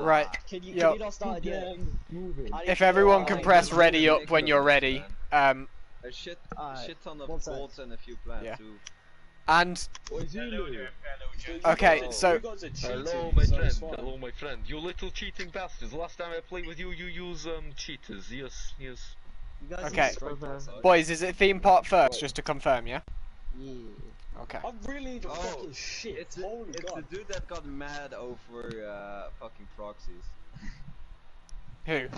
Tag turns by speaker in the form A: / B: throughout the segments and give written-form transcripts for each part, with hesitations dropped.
A: Right.
B: Can you not start again?
A: If everyone can press ready up when you're ready.
C: A shit ton of bolts and a few plants too.
A: And okay, so
D: hello my friend, you little cheating bastards. Last time I played with you, you use cheaters. Yes.
A: okay, boys, is it theme park first, just to confirm, yeah?
B: Yeah.
A: Okay.
B: I'm really the fucking shit.
C: It's the dude that got mad over fucking proxies.
A: Who?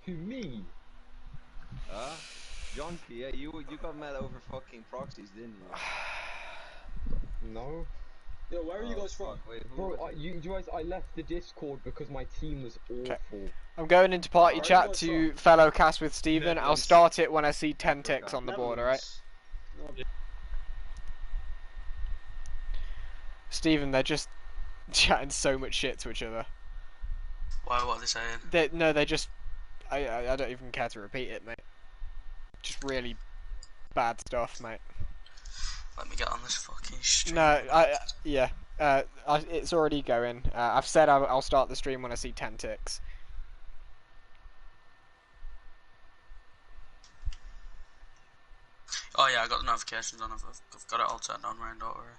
D: Who, me?
C: Jonky, yeah, you got mad over fucking proxies, didn't you?
D: No.
B: Yo, where are you guys from?
C: Wait,
D: Bro, you guys, I left the Discord because my team was awful.
A: I'm going into party chat to fellow cast with Steven. I'll start it when I see 10 ticks on the board, alright? Steven, they're just chatting so much shit to each other.
E: Why, what are they saying?
A: They just... I don't even care to repeat it, mate. Just really bad stuff, mate.
E: Let me get on this fucking stream.
A: No, yeah. It's already going. I've said I'll start the stream when I see 10 ticks.
E: Oh yeah, I got the notifications on. I've got it all turned on, right? Don't worry.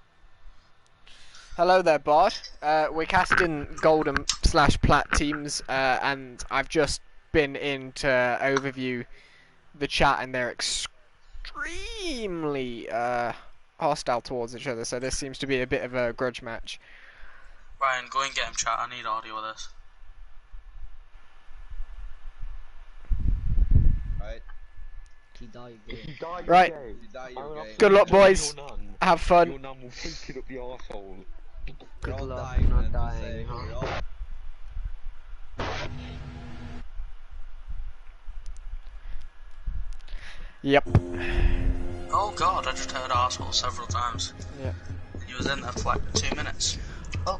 A: Hello there, Bard. We're casting Golden/Plat teams, and I've just been in to overview the chat, and they're extremely hostile towards each other, so this seems to be a bit of a grudge match.
E: Ryan, go and get him, chat. I need audio of this.
C: Right.
B: He died again.
A: Right. Good luck, boys. Have fun.
D: Your nun will take it up the arsehole.
B: Good luck, not dying.
A: Yep.
E: Oh god, I just heard arsehole several times.
A: Yeah.
E: He was in there for like 2 minutes. Oh.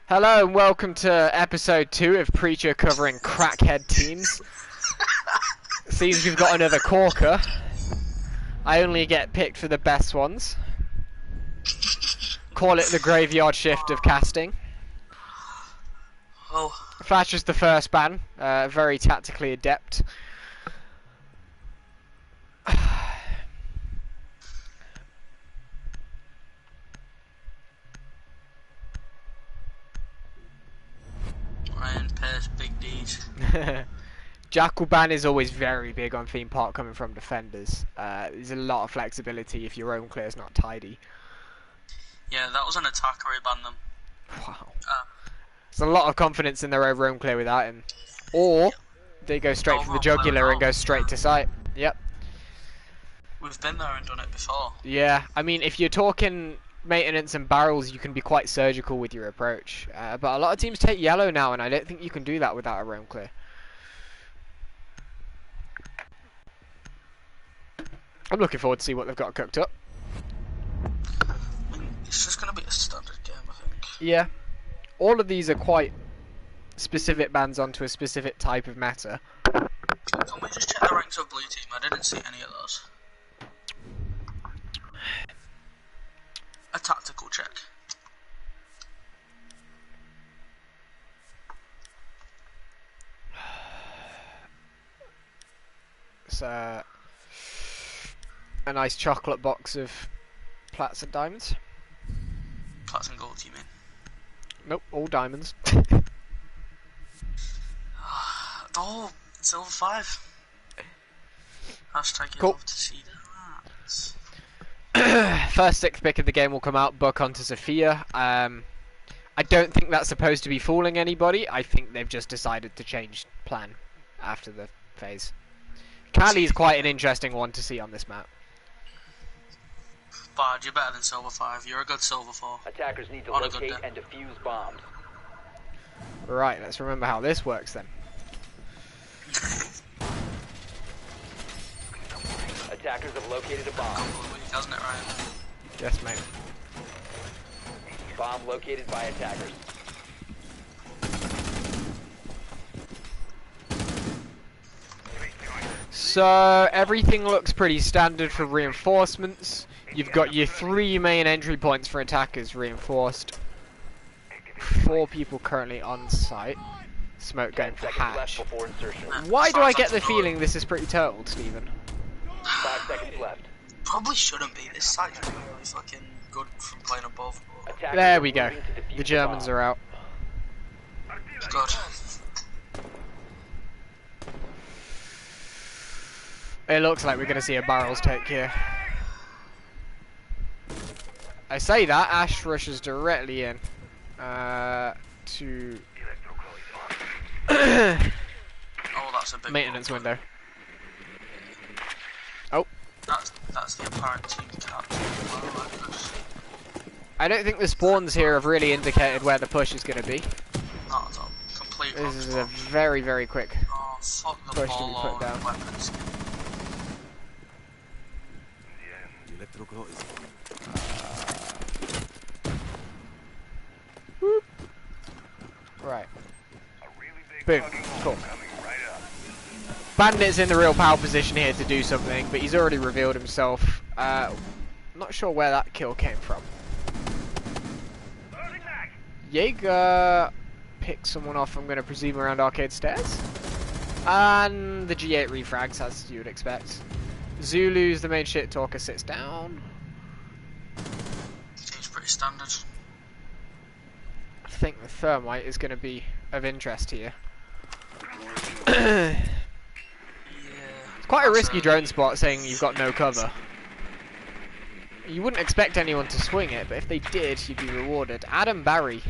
A: Hello and welcome to episode 2 of Preacher covering crackhead teams. Seems we've got another corker. I only get picked for the best ones. Call it the graveyard shift of casting.
E: Oh.
A: Flash is the first ban, very tactically adept.
E: Ryan, Pierce, Big D's.
A: Jackal ban is always very big on theme park coming from defenders. There's a lot of flexibility if your own clear is not tidy.
E: Yeah, that was an attacker, he banned them.
A: Wow. There's a lot of confidence in their own clear without him. Or they go straight for the jugular and go straight to sight. Yep.
E: We've been there and done it before.
A: Yeah, I mean, if you're talking maintenance and barrels, you can be quite surgical with your approach. But a lot of teams take yellow now, and I don't think you can do that without a roam clear. I'm looking forward to see what they've got cooked up.
E: It's just going to be a standard game, I think.
A: Yeah. All of these are quite specific bans onto a specific type of meta.
E: Can we just check the ranks of blue team? I didn't see any of those. A tactical check.
A: It's a nice chocolate box of plats and diamonds.
E: Plats and gold, you mean?
A: Nope, all diamonds.
E: Oh, silver 5. Hashtag you
A: cool.
E: love to see that.
A: First 6th pick of the game will come out, Buck onto Sophia. I don't think that's supposed to be fooling anybody. I think they've just decided to change plan after the phase. Callie's quite an interesting one to see on this map.
E: Bard, you're better than silver 5. You're a good silver 4.
F: Attackers need to locate and defuse bombs.
A: Right, let's remember how this works then.
F: Attackers have located a bomb.
E: Hasn't it, Ryan?
A: Yes, mate.
F: Bomb located by attackers. So
A: everything looks pretty standard for reinforcements. You've got your 3 main entry points for attackers reinforced. 4 people currently on site. Smoke
F: 10
A: going for
F: seconds left
A: hatch.
F: before insertion.
A: Why do I get the feeling this is pretty totaled, Stephen?
F: 5 seconds left.
E: Probably shouldn't be. This site's really fucking good from playing above.
F: Attackers
A: There
F: are
A: we go.
F: moving to defuse
A: The Germans
F: bomb.
A: are out.
E: Good.
A: It looks like we're going to see a barrels take here. I say that, Ash rushes directly in. To
E: Oh, that's a big
A: maintenance
E: one.
A: window. Oh,
E: That's the apparent team captain. Well,
A: I don't think the spawns here have really indicated where the push is going to be.
E: not at all. Complete
A: This
E: wrong
A: is a
E: spot.
A: very, very quick.
E: Oh, fuck the
A: push to be
E: ball
A: put
E: on
A: down.
E: weapons.
A: Right. Boom. Cool. Bandit's in the real power position here to do something, but he's already revealed himself. Not sure where that kill came from. Jaeger picked someone off, I'm going to presume, around arcade stairs. And the G8 refrags, as you would expect. Zulu's the main shit talker, sits down.
E: Seems pretty standard.
A: I think the thermite is going to be of interest here.
E: Yeah.
A: It's quite a
E: That's
A: risky drone spot, saying you've got no cover. You wouldn't expect anyone to swing it, but if they did, you'd be rewarded. Adam Barry.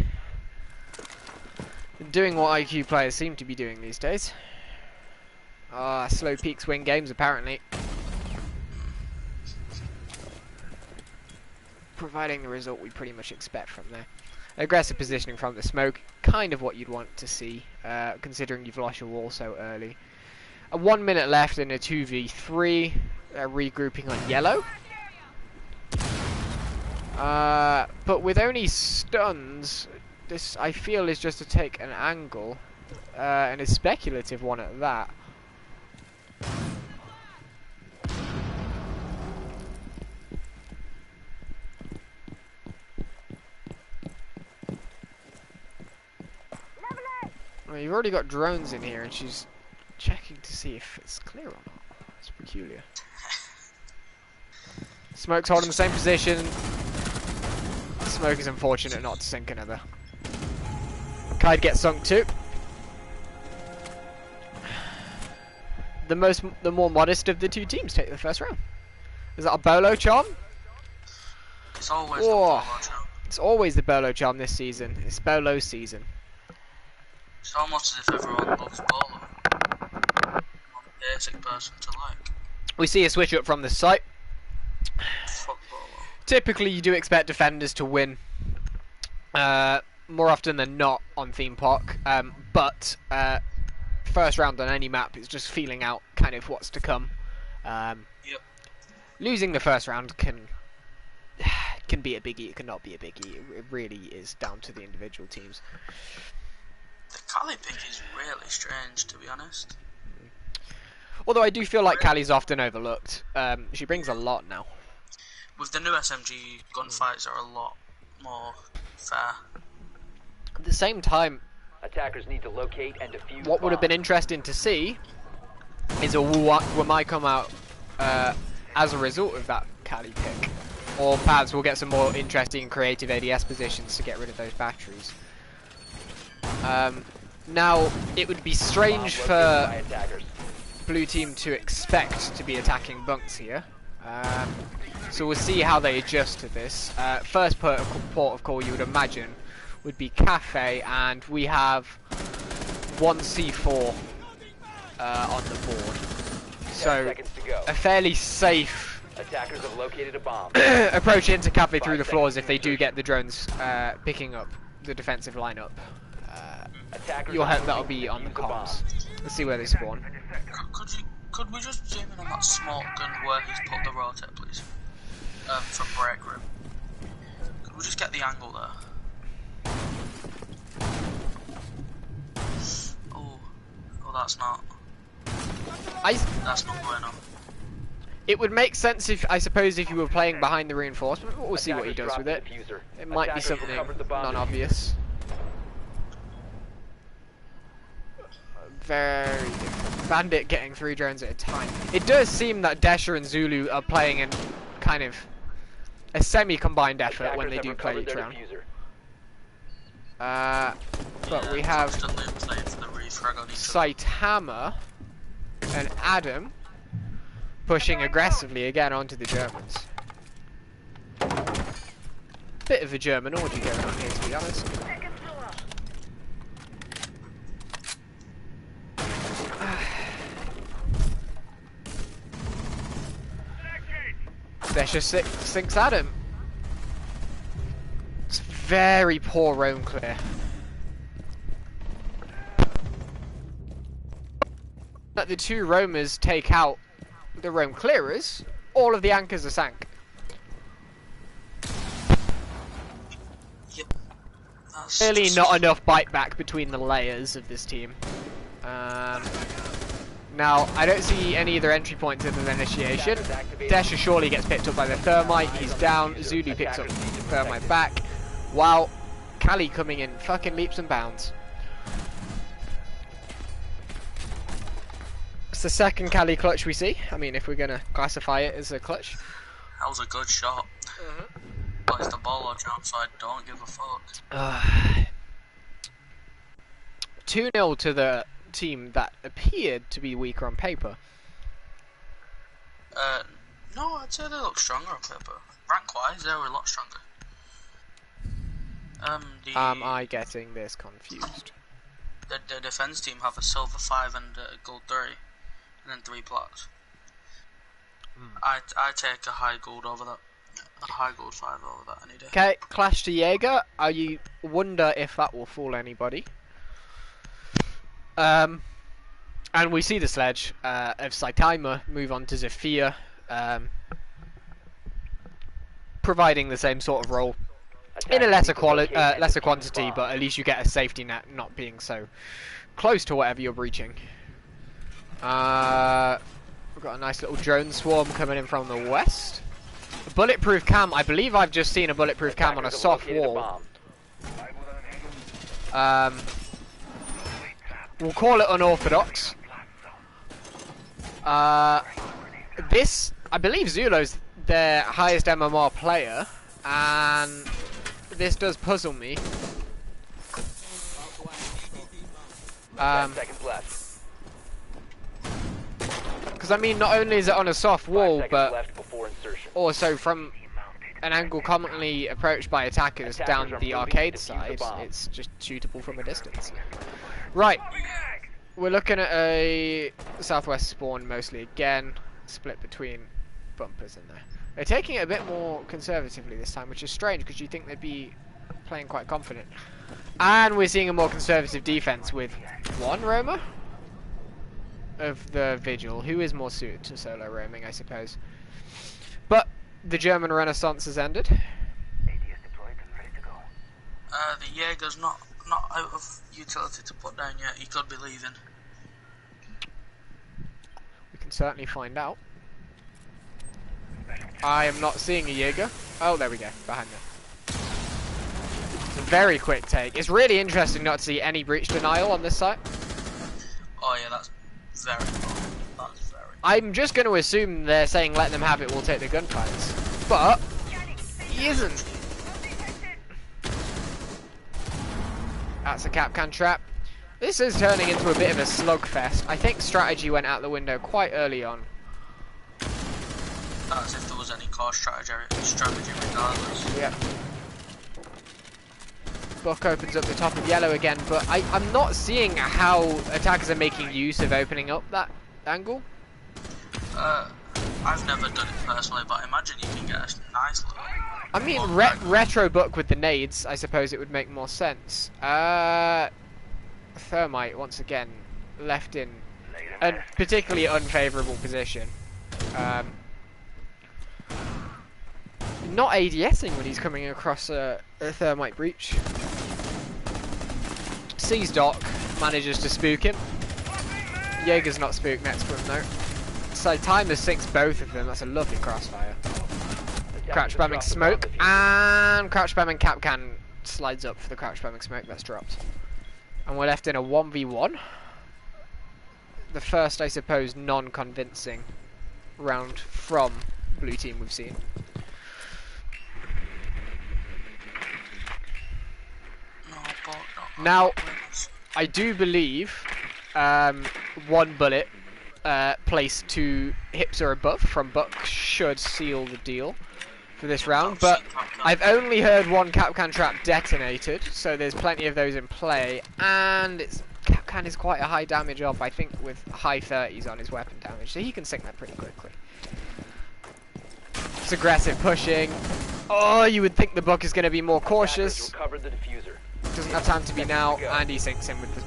A: Doing what IQ players seem to be doing these days. Slow peaks win games, apparently. Providing the result we pretty much expect from there. Aggressive positioning from the smoke, kind of what you'd want to see, considering you've lost your wall so early. 1 minute left in a 2v3, regrouping on yellow. But with only stuns, this I feel is just to take an angle, and a speculative one at that. Well, you've already got drones in here, and she's checking to see if it's clear or not. It's peculiar. Smoke's holding the same position. Smoke is unfortunate not to sink another. Kide gets sunk too. The more modest of the two teams take the first round. Is that a bolo charm?
E: It's always the
A: Oh.
E: bolo charm.
A: It's always the bolo charm this season. It's bolo season.
E: It's almost as if everyone loves bolo. I'm a basic person to like.
A: We see a switch up from the site.
E: Fuck bolo.
A: Typically, you do expect defenders to win. More often than not on Theme Park. But first round on any map is just feeling out kind of what's to come.
E: Yep.
A: Losing the first round can be a biggie. It cannot be a biggie. It really is down to the individual teams.
E: The Cali pick is really strange, to be honest.
A: Although I do feel like Callie's often overlooked. She brings a lot now.
E: With the new SMG, gunfights are a lot more fair.
A: At the same time,
F: Attackers need to locate and defuse
A: what would have been
F: bombs.
A: interesting to see is a Wamai come out as a result of that Cali pick. Or perhaps we'll get some more interesting creative ADS positions to get rid of those batteries. Now, it would be strange
F: Bomb
A: for
F: located by attackers.
A: blue team to expect to be attacking bunks here. So we'll see how they adjust to this. First port of call you would imagine would be Cafe, and we have 1 C4 on the board.
F: 10
A: So
F: seconds to go.
A: a fairly safe
F: Attackers have located a bomb.
A: approach into Cafe through
F: 5
A: the floors
F: seconds
A: if they do
F: insertion.
A: get the drones picking up the defensive lineup.
F: Attackers
A: You'll
F: are
A: hope that'll
F: moving
A: be
F: to
A: on the
F: defuse bomb.
A: comms. Let's see where they spawn.
E: Could we just zoom in on that smoke and where he's put the rotate, please? From break room. Could we just get the angle there? Oh, that's not. That's not going on.
A: It would make sense if, I suppose, if you were playing behind the reinforcement, but we'll see what he does with it. It might be something non-obvious. Very different. Bandit getting 3 drones at a time. It does seem that Desha and Zulu are playing in kind of a semi-combined effort when they do play each round. But we have Saitama and Adam pushing aggressively again onto the Germans. Bit of a German orgy going on here, to be honest. Desha sinks Adam. It's very poor roam clear. That the 2 roamers take out the roam clearers, all of the anchors are sank.
E: Yep.
A: Clearly not enough bite back between the layers of this team. Now, I don't see any other entry points other than initiation. Desha surely gets picked up by the thermite, he's down. Zulu picks up thermite back. Wow, Kali coming in fucking leaps and bounds. It's the second Kali clutch we see. I mean, if we're gonna classify it as a clutch.
E: That was a good shot. But it's the ball on outside, don't give a fuck.
A: 2-0 to the team that appeared to be weaker on paper.
E: No, I'd say they look stronger on paper. Rank-wise, they were a lot stronger.
A: Am I getting this confused?
E: The defense team have a silver 5 and a gold 3, and then 3 plats. I take a high gold over that. A high gold 5 over that any day.
A: Okay, clash to Jaeger. I wonder if that will fool anybody. And we see the sledge of Saitama move on to Zephyr, providing the same sort of role in a lesser quantity, but at least you get a safety net, not being so close to whatever you're breaching. We've got a nice little drone swarm coming in from the west. A bulletproof cam. I believe I've just seen a bulletproof cam on a soft wall. We'll call it unorthodox. This, I believe Zulu's their highest MMR player, and this does puzzle me.
F: 10 seconds left.
A: Because I mean, not only is it on a soft wall,
F: 5 seconds
A: but
F: left before insertion.
A: also from an angle commonly approached by attackers down
F: Attackers are
A: the
F: moving
A: arcade
F: to defuse the
A: side,
F: bomb.
A: it's just shootable from a distance. Right, we're looking at a southwest spawn mostly again, split between bumpers in there. They're taking it a bit more conservatively this time, which is strange because you think they'd be playing quite confident. And we're seeing a more conservative defense with 1 roamer of the Vigil, who is more suited to solo roaming, I suppose. But the German Renaissance has ended.
E: The Jaeger's not out of utility to put down yet. He could be leaving.
A: We can certainly find out. I am not seeing a Jaeger. Oh, there we go, behind me. It's a very quick take. It's really interesting not to see any breach denial on this site.
E: Oh yeah, that's very important. That's very.
A: I'm just going to assume they're saying let them have it, we'll take the gunfights. But he isn't. That's a Capcan trap. This is turning into a bit of a slugfest. I think strategy went out the window quite early on.
E: That's if there was any core strategy regardless.
A: Yep. Buck opens up the top of yellow again, but I'm not seeing how attackers are making use of opening up that angle.
E: I've never done it personally, but I imagine you can get a nice little...
A: I mean, retro Buck with the nades, I suppose it would make more sense. Thermite, once again, left in a particularly unfavourable position. Not ADSing when he's coming across a Thermite breach. Sees Doc, manages to spook him. Jaeger's not spooked next to him though. So timer sinks both of them. That's a lovely crossfire. Crouch spamming smoke, and crouch spamming Capcan slides up for the crouch spamming smoke. That's dropped. And we're left in a 1v1. The first, I suppose, non-convincing round from blue team we've seen. Now, I do believe one bullet placed to hips or above from Buck should seal the deal for this round, but I've only heard one Capcan trap detonated, so there's plenty of those in play, and Capcan is quite a high damage op, I think, with high 30s on his weapon damage, so he can sink that pretty quickly. It's aggressive pushing. Oh, you would think the Buck is going to be more cautious. Doesn't have time to be now, and he sinks him with the...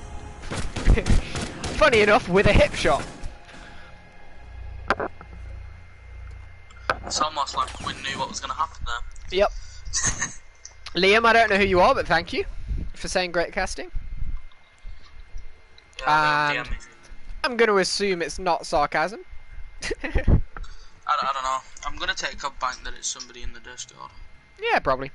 A: Funny enough, with a hip shot.
E: It's almost like we knew what was going to happen there.
A: Yep. Liam, I don't know who you are, but thank you for saying great casting.
E: Yeah,
A: And I'm going to assume it's not sarcasm.
E: I don't know. I'm going to take a bank that it's somebody in the Discord.
A: Yeah, probably.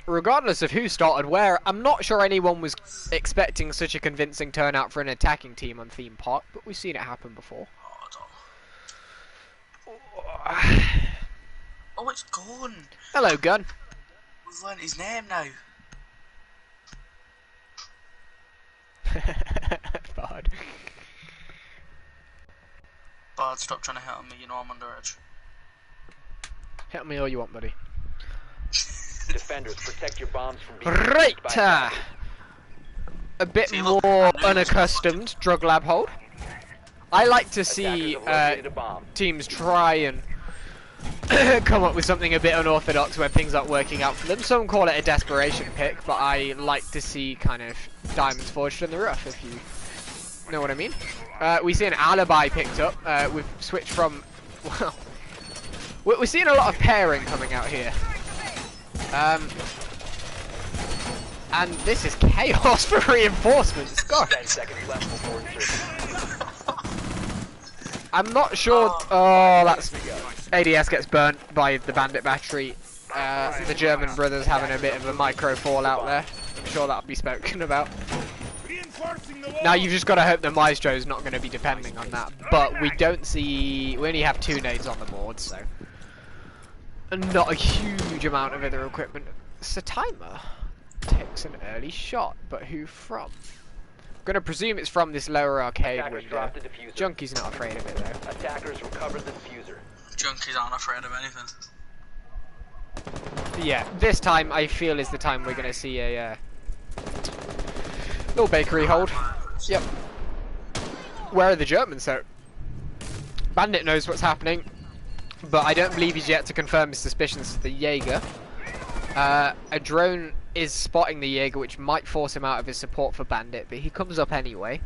A: Regardless of who started where, I'm not sure anyone was expecting such a convincing turnout for an attacking team on Theme Park, but we've seen it happen before.
E: Oh, it's gone.
A: Hello, Gun.
E: We've learned his name now.
A: Bard.
E: Bard, stop trying to hit on me, you know I'm under edge.
A: Hit me all you want, buddy.
F: Defenders, protect your bombs from being
A: Right!
F: used by
A: A bit more unaccustomed drug lab hold. I like to see
F: attackers have located a bomb.
A: teams try and come up with something a bit unorthodox when things aren't working out for them. Some call it a desperation pick, but I like to see kind of diamonds forged in the rough, if you know what I mean. We see an alibi picked up. We've switched from... Well, we're seeing a lot of pairing coming out here. And this is chaos for reinforcements. God.
F: 10 seconds left before insertion.
A: I'm not sure. Oh, that's ADS gets burnt by the bandit battery. The German brothers having a bit of a micro fallout there. I'm sure that'll be spoken about. Now you've just got to hope the Maestro's not going to be depending on that. But we don't see. We only have 2 nades on the board, so not a huge amount of other equipment. Satimer takes an early shot, but who from? I'm gonna presume it's from this lower arcade
F: Attackers
A: window.
F: dropped the diffuser.
A: Junkie's not afraid of it though.
F: Attackers recovered the diffuser.
E: Junkies aren't afraid of anything.
A: But yeah, this time I feel is the time we're gonna see a little bakery hold. Yep. Where are the Germans though? Bandit knows what's happening, but I don't believe he's yet to confirm his suspicions to the Jaeger. A drone is spotting the Jaeger, which might force him out of his support for Bandit, but he comes up anyway.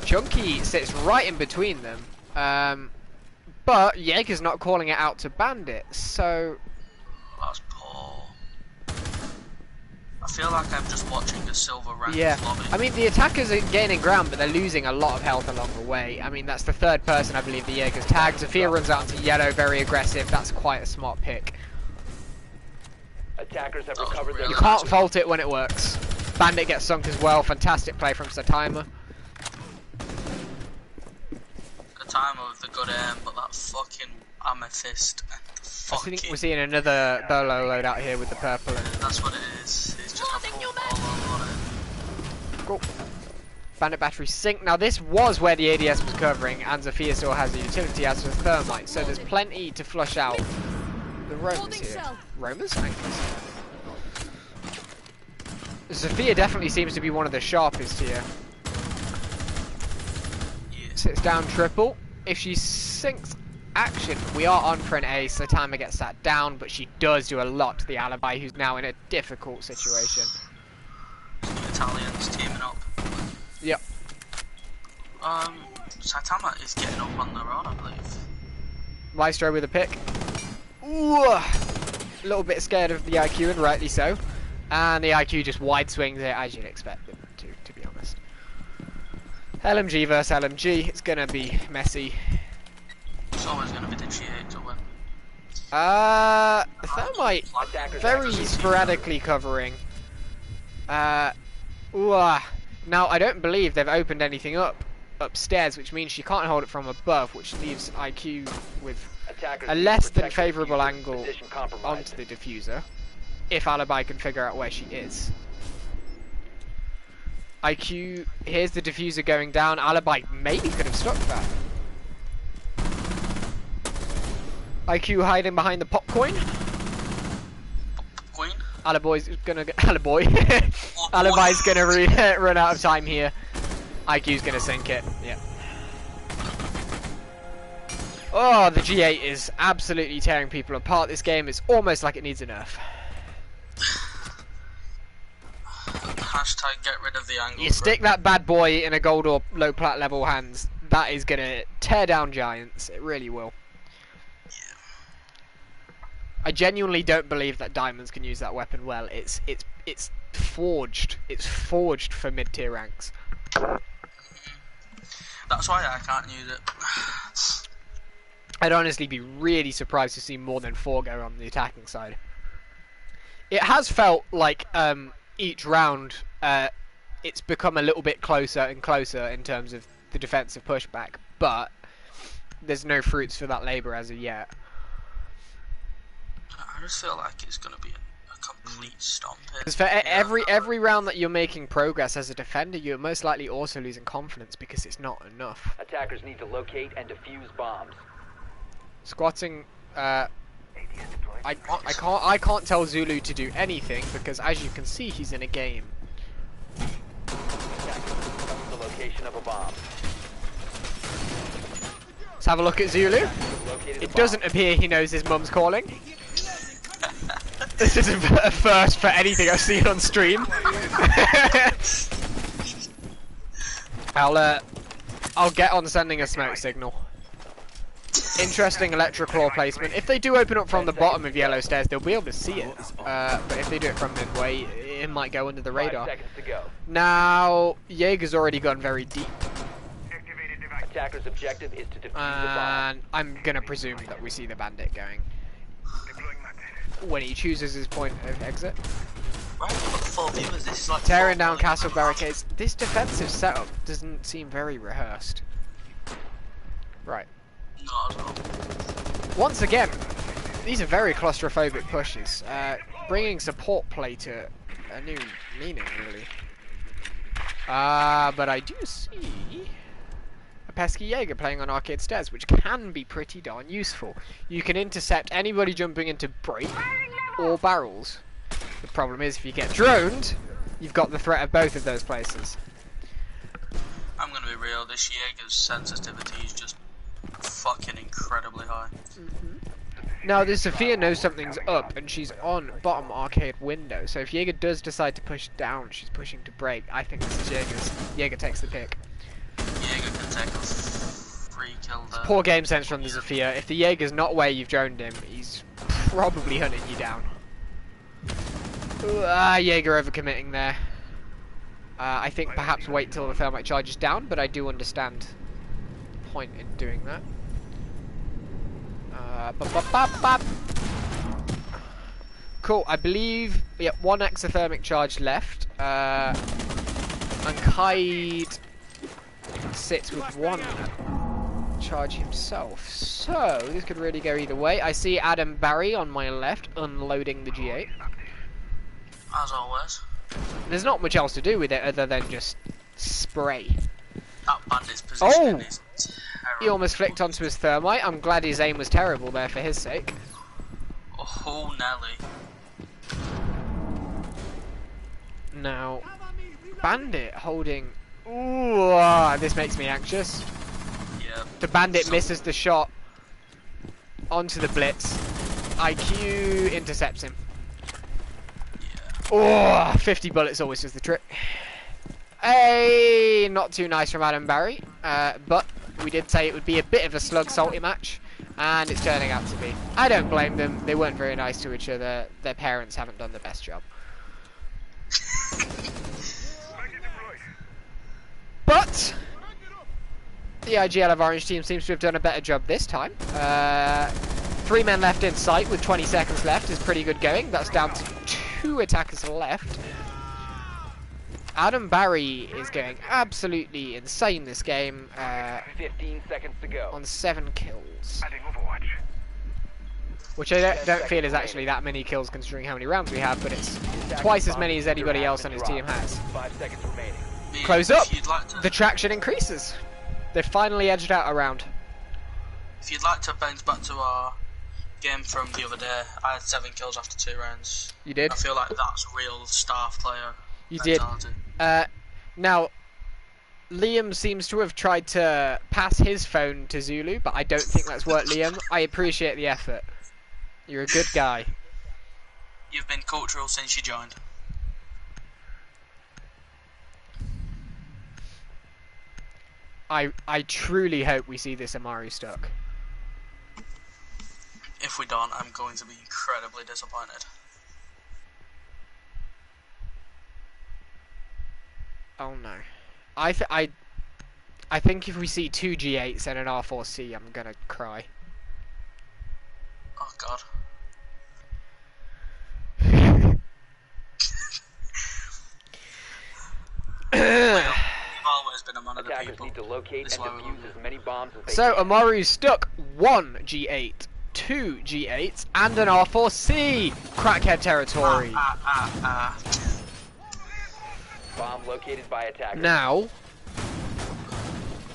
A: Chunky sits right in between them, but Jaeger's not calling it out to Bandit, so...
E: That's poor. I feel like I'm just watching a silver rank lobby.
A: I mean, the attackers are gaining ground, but they're losing a lot of health along the way. I mean, that's the 3rd person I believe the Jaeger's tagged. Zofia runs out into yellow, very aggressive. That's quite a smart pick.
F: Attackers have recovered their...
A: You can't fault it when it works. Bandit gets sunk as well. Fantastic play from Satimer.
E: The timer with the good aim, but that fucking amethyst and
A: I think we're seeing another Bolo load out here with the purple. And
E: that's what it is. It's just a full Bolo on it.
A: cool. Bandit battery sink. Now this was where the ADS was covering, and Zofia still has the utility as a thermite, so there's plenty to flush out the Romans here. Romans? Anchors. Zofia definitely seems to be one of the sharpest here.
E: Yeah.
A: Sits down triple. If she sinks action, we are on for an ace. The timer gets sat down, but she does do a lot to the alibi, who's now in a difficult situation.
E: The Italians teaming up.
A: Yep.
E: Saitama is getting up on the road, I believe.
A: Maestro with a pick. Ooh, a little bit scared of the IQ, and rightly so. And the IQ just wide swings it as you'd expect them to be honest. LMG versus LMG, it's gonna be messy.
E: It's always going to be the G8 to win.
A: Thermite very sporadically covering. Now I don't believe they've opened anything up upstairs, which means she can't hold it from above, which leaves IQ with a less than favourable angle onto the diffuser, if Alibi can figure out where she is. IQ, here's the diffuser going down. Alibi maybe could have stopped that. IQ hiding behind the popcoin.
E: Queen?
A: Alibi's gonna Alibi's gonna run out of time here. IQ's gonna sink it. Yeah. Oh, the G8 is absolutely tearing people apart. This game is almost like it needs a nerf.
E: Hashtag get rid of the angle.
A: You stick that bad boy in a gold or low plat level hands, that is gonna tear down giants. It really will. I genuinely don't believe that diamonds can use that weapon well. It's forged. It's forged for mid-tier ranks.
E: That's why I can't use it.
A: I'd honestly be really surprised to see more than 4 go on the attacking side. It has felt like each round it's become a little bit closer and closer in terms of the defensive pushback, but there's no fruits for that labour as of yet.
E: I just feel like it's going to be a complete stomping.
A: Because for every round that you're making progress as a defender, you're most likely also losing confidence because it's not enough.
F: Attackers need to locate and defuse bombs.
A: Squatting, I can't tell Zulu to do anything because as you can see he's in a game.
F: The location of a bomb.
A: Let's have a look at Zulu. It doesn't appear he knows his mum's calling. This is a first for anything I've seen on stream. I'll get on sending a smoke signal. Interesting electroclaw placement. If they do open up from the bottom of yellow stairs, they'll be able to see it. But if they do it from midway, it might go under the radar.
F: 5 seconds to go.
A: Now, Jaeger's already gone very deep.
F: Attacker's objective is to defuse the bomb.
A: And I'm gonna presume that we see the bandit going when he chooses his point of exit.
E: Right, we've got 4 viewers. This is like
A: Tearing down castle barricades. This defensive setup doesn't seem very rehearsed. Right.
E: Not at all.
A: Once again, these are very claustrophobic pushes, bringing support play to a new meaning, really. But I do see a pesky Jaeger playing on arcade stairs, which can be pretty darn useful. You can intercept anybody jumping into break or barrels. The problem is, if you get droned, you've got the threat of both of those places.
E: I'm gonna be real, this Jaeger's sensitivity is just fucking incredibly high.
A: Now, the Sophia knows something's up, and she's on bottom arcade window, so if Jaeger does decide to push down, she's pushing to break. I think this is Jaeger's. Jaeger takes the pick.
E: Jaeger can take a free kill there.
A: Poor game sense from the Sophia. If the Jaeger's not where you've droned him, he's probably hunting you down. Jaeger overcommitting there. I think perhaps wait till the thermite charges down, but I do understand the point in doing that. Cool, I believe, yeah, 1 exothermic charge left. And Kaid sits with 1 charge himself. So, this could really go either way. I see Adam Barry on my left unloading the G8.
E: As always.
A: There's not much else to do with it other than just spray.
E: That bandit's positioning is
A: He
E: terrible.
A: almost flicked onto his thermite. I'm glad his aim was terrible there for his sake.
E: Oh, Nelly.
A: Now, Bandit holding... Ooh, this makes me anxious.
E: Yeah.
A: The Bandit misses the shot onto the blitz. IQ intercepts him.
E: Yeah.
A: Oh, 50 bullets always does the trick. Hey, not too nice from Adam Barry, but we did say it would be a bit of a slug salty match, and it's turning out to be. I don't blame them. They weren't very nice to each other. Their parents haven't done the best job. The IGL of Orange team seems to have done a better job this time. 3 men left in sight with 20 seconds left is pretty good going. That's down to 2 attackers left. Adam Barry is going absolutely insane this game.
F: 15 seconds to go.
A: On 7 kills. Which I don't feel is actually that many kills considering how many rounds we have, but it's twice as many as anybody else on his team has.
F: 5 seconds remaining.
A: Close up!
E: If you'd like to,
A: The traction increases. They've finally edged out a round.
E: if you'd like to bounce back to our game from the other day, I had 7 kills after 2 rounds.
A: You did?
E: I feel like that's real staff player
A: You did.
E: mentality.
A: Now, Liam seems to have tried to pass his phone to Zulu, but I don't think that's worked, Liam. I appreciate the effort. You're a good guy.
E: You've been cultural since you joined.
A: I truly hope we see this Amaru stuck.
E: If we don't, I'm going to be incredibly disappointed.
A: Oh no. I think if we see 2 G8s and an R4C, I'm gonna cry.
E: Oh god. You've always been a man of the
F: Attackers
E: people.
F: need to locate
E: This
F: and
E: is why we love
F: defuse as many bombs as they
A: So
F: can.
A: Amaru's stuck 1 G8, 2 G8s, and an R4C! Crackhead territory.
F: Bomb located by attackers.
A: Now,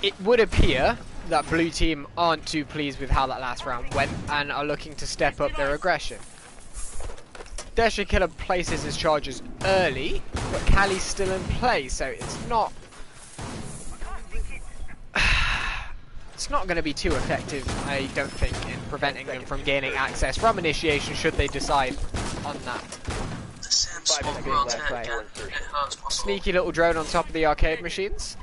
A: it would appear that blue team aren't too pleased with how that last round went and are looking to step up their aggression. Desha Killer places his charges early, but Cali's still in play, so it's not... It's not going to be too effective, I don't think, in preventing them from gaining access from initiation should they decide on that.
E: The same
F: 5
E: smoke
F: seconds
E: will
F: left
E: take
F: before
E: it. It
F: insertion.
E: hurts my soul.
A: Sneaky little drone on top of the arcade machines.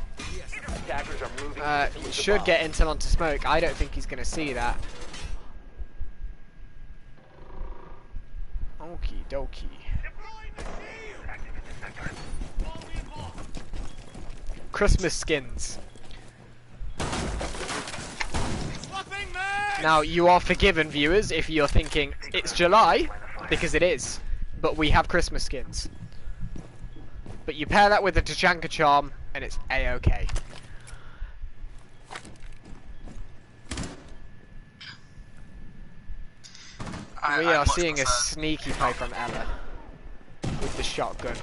F: Attackers are moving to defuse the
A: Should
F: bomb.
A: get intel onto smoke. I don't think he's going to see that. Okie dokie. Christmas skins. Now, you are forgiven, viewers, if you're thinking it's July, because it is. But we have Christmas skins. But you pair that with the Tachanka charm, and it's A-OK. We
E: I
A: are
E: much
A: seeing a
E: prefer-
A: sneaky play from Ella with the shotgun.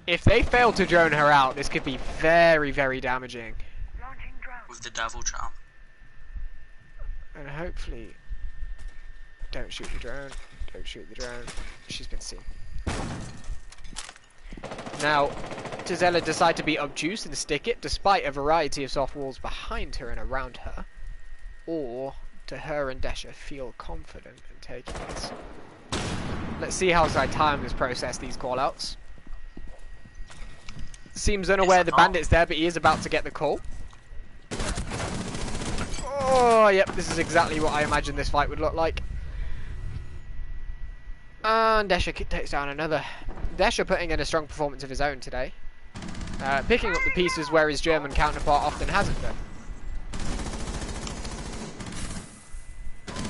A: If they fail to drone her out, this could be very, very damaging.
E: with the devil charm.
A: And hopefully... Don't shoot the drone. Don't shoot the drone. She's been seen. Now, does Ella decide to be obtuse and stick it, despite a variety of soft walls behind her and around her? Or do her and Desha feel confident in taking this? Let's see how Zaitam process these callouts. Seems unaware the bandit's there, but he is about to get the call. Oh, yep, this is exactly what I imagined this fight would look like. And Desha takes down another. Desha putting in a strong performance of his own today. Picking up the pieces where his German counterpart often hasn't done.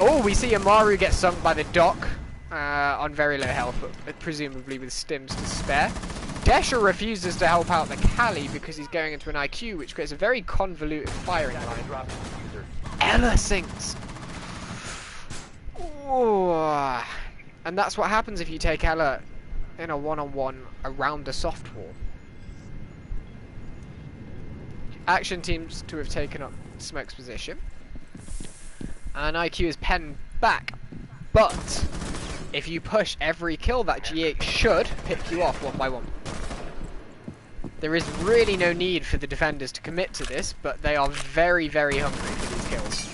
A: Oh, we see Amaru get sunk by the dock on very low health, but presumably with stims to spare. Desha refuses to help out the Cali because he's going into an IQ, which creates a very convoluted firing line.
F: Drop the diffuser.
A: Ella sinks. Ooh. And that's what happens if you take Ella in a one-on-one around a soft wall. Action seems to have taken up Smoke's position. And IQ is penned back. But if you push every kill, that G8 should pick you off one by one. There is really no need for the defenders to commit to this, but they are very, very hungry for these kills.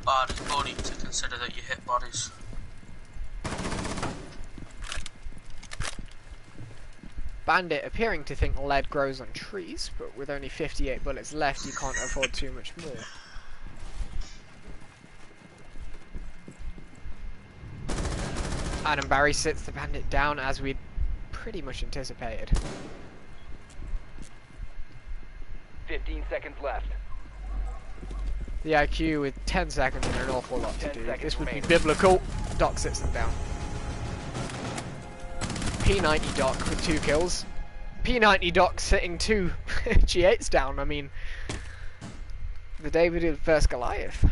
E: Bad as body to consider that you hit bodies.
A: Bandit appearing to think lead grows on trees, but with only 58 bullets left, you can't afford too much more. Adam Barry sits the bandit down as we'd pretty much anticipated.
F: 15 seconds left.
A: the IQ with 10 seconds and an awful lot to
F: 10
A: do.
F: seconds
A: This would be
F: remaining.
A: biblical. Doc sits them down. P90 Doc with 2 kills. P90 Doc sitting 2 G8s down. I mean, the David vs Goliath.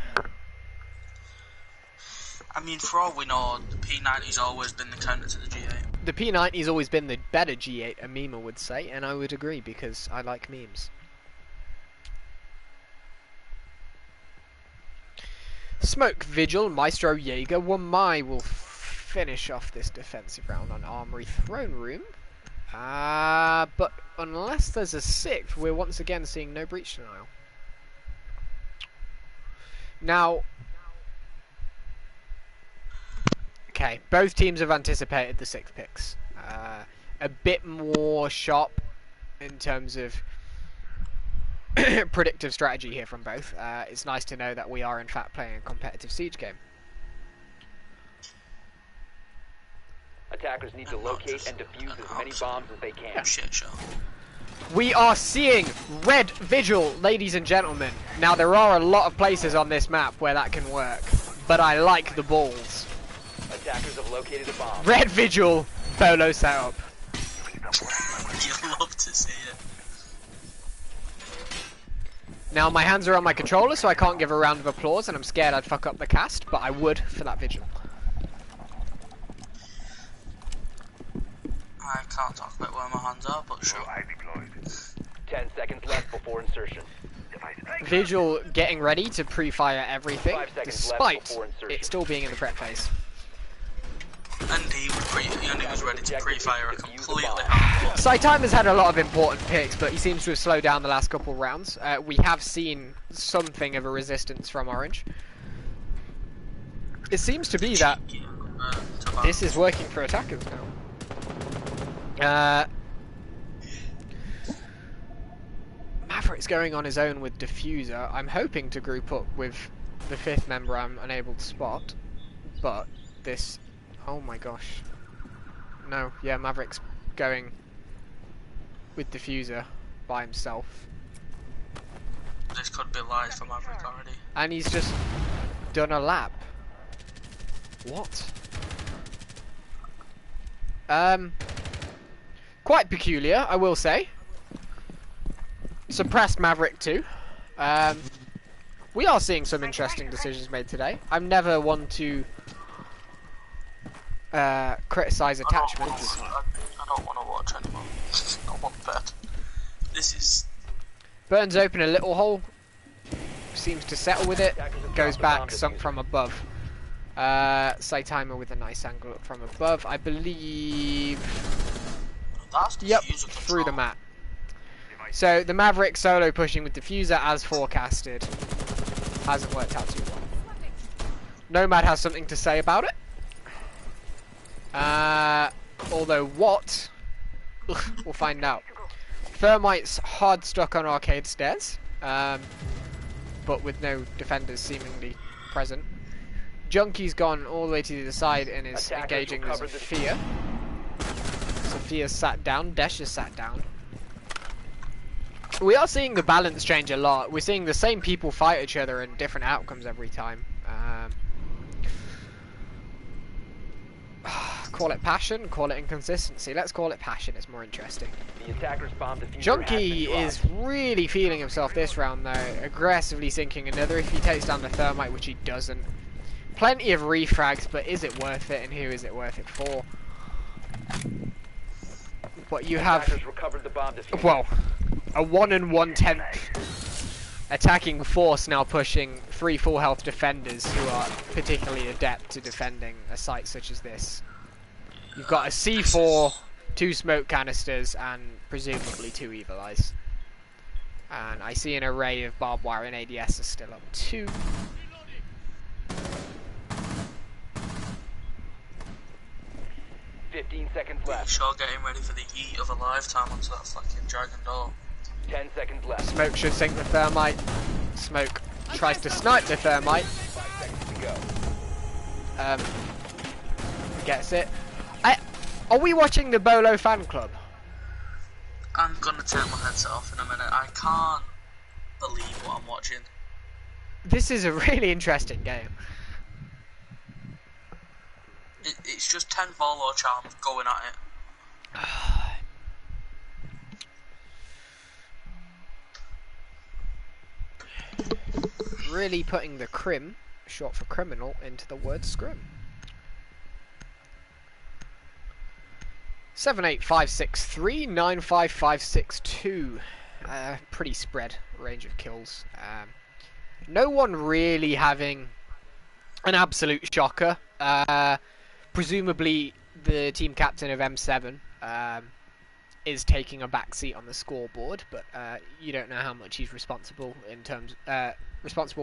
E: I mean, for all we know, the P90's always been the counter to the G8.
A: The P90's always been the better G8, a memer would say, and I would agree because I like memes. Smoke, Vigil, Maestro, Jaeger, Wamai will finish off this defensive round on Armory Throne Room. But unless there's a 6th, we're once again seeing no breach denial. Now, okay, both teams have anticipated the 6 picks. A bit more sharp in terms of predictive strategy here from both. It's nice to know that we are in fact playing a competitive siege game.
F: Attackers need to locate and defuse as many bombs as they can.
E: Oh shit, sure.
A: We are seeing Red Vigil, ladies and gentlemen. Now there are a lot of places on this map where that can work, but I like the balls.
F: Attackers have located a bomb.
A: Red Vigil, Bolo setup.
E: You love to see it.
A: Now my hands are on my controller, so I can't give a round of applause, and I'm scared I'd fuck up the cast, but I would for that Vigil.
E: I can't talk about where my hands are, but sure.
F: 10 seconds left before insertion.
A: Vigil getting ready to pre-fire everything,
F: 5 seconds left
A: despite
F: before insertion.
A: it still being in the prep phase.
E: And he was ready to pre-fire a completely hard
A: Saitama's had a lot of important picks, but he seems to have slowed down the last couple rounds. We have seen something of a resistance from Orange. It seems to be that this is working for attackers now. Maverick's going on his own with Diffuser. I'm hoping to group up with the 5th member I'm unable to spot, but this... Oh my gosh. No, yeah, Maverick's going with Diffuser by himself.
E: This could be live for Maverick already.
A: And he's just done a lap. What? Quite peculiar, I will say. Suppressed Maverick too. We are seeing some interesting decisions made today. I'm never one to criticize attachments.
E: I don't want to watch anymore. I want that. This is...
A: Burns open a little hole. Seems to settle with it. Goes back, sunk from above. Saitama with a nice angle up from above. I believe...
E: That's
A: Yep,
E: diffuser
A: through the
E: control.
A: mat. So the Maverick solo pushing with Diffuser as forecasted. Hasn't worked out too well. Nomad has something to say about it. Although what? We'll find out. Thermite's hard stuck on arcade stairs, but with no defenders seemingly present. Junkie's gone all the way to the other side and is
F: Attackers
A: engaging with
F: recovered the-
A: Sophia. Sophia's sat down, Desh is sat down. We are seeing the balance change a lot. We're seeing the same people fight each other and different outcomes every time. Call it passion, call it inconsistency. Let's call it passion, it's more interesting.
F: The attackers bombed diffuser.
A: Junkie is really feeling himself this round though, aggressively sinking another if he takes down the Thermite, which he doesn't. Plenty of refrags, but is it worth it, and who is it worth it for? But you have,
F: recovered the bomb diffuser.
A: well, a 1 1/10 attacking force now pushing 3 full health defenders who are particularly adept to defending a site such as this. You've got a C4, 2 smoke canisters, and presumably 2 Evil Eyes. And I see an array of barbed wire and ADS is still up too.
F: Seconds left.
E: Sure getting ready for the yeet of a lifetime onto that fucking dragon door.
F: 10 seconds left.
A: Smoke should sink the Thermite. Smoke tries to snipe the Thermite.
F: 5 seconds to go.
A: Gets it. Are we watching the Bolo fan club?
E: I'm gonna take my headset off in a minute. I can't believe what I'm watching.
A: This is a really interesting game.
E: It's just 10 Volo charms going at it.
A: Really putting the crim, short for criminal, into the word scrim. 78563 95562. Pretty spread range of kills. No one really having an absolute shocker. Presumably the team captain of M7 is taking a back seat on the scoreboard, but you don't know how much he's responsible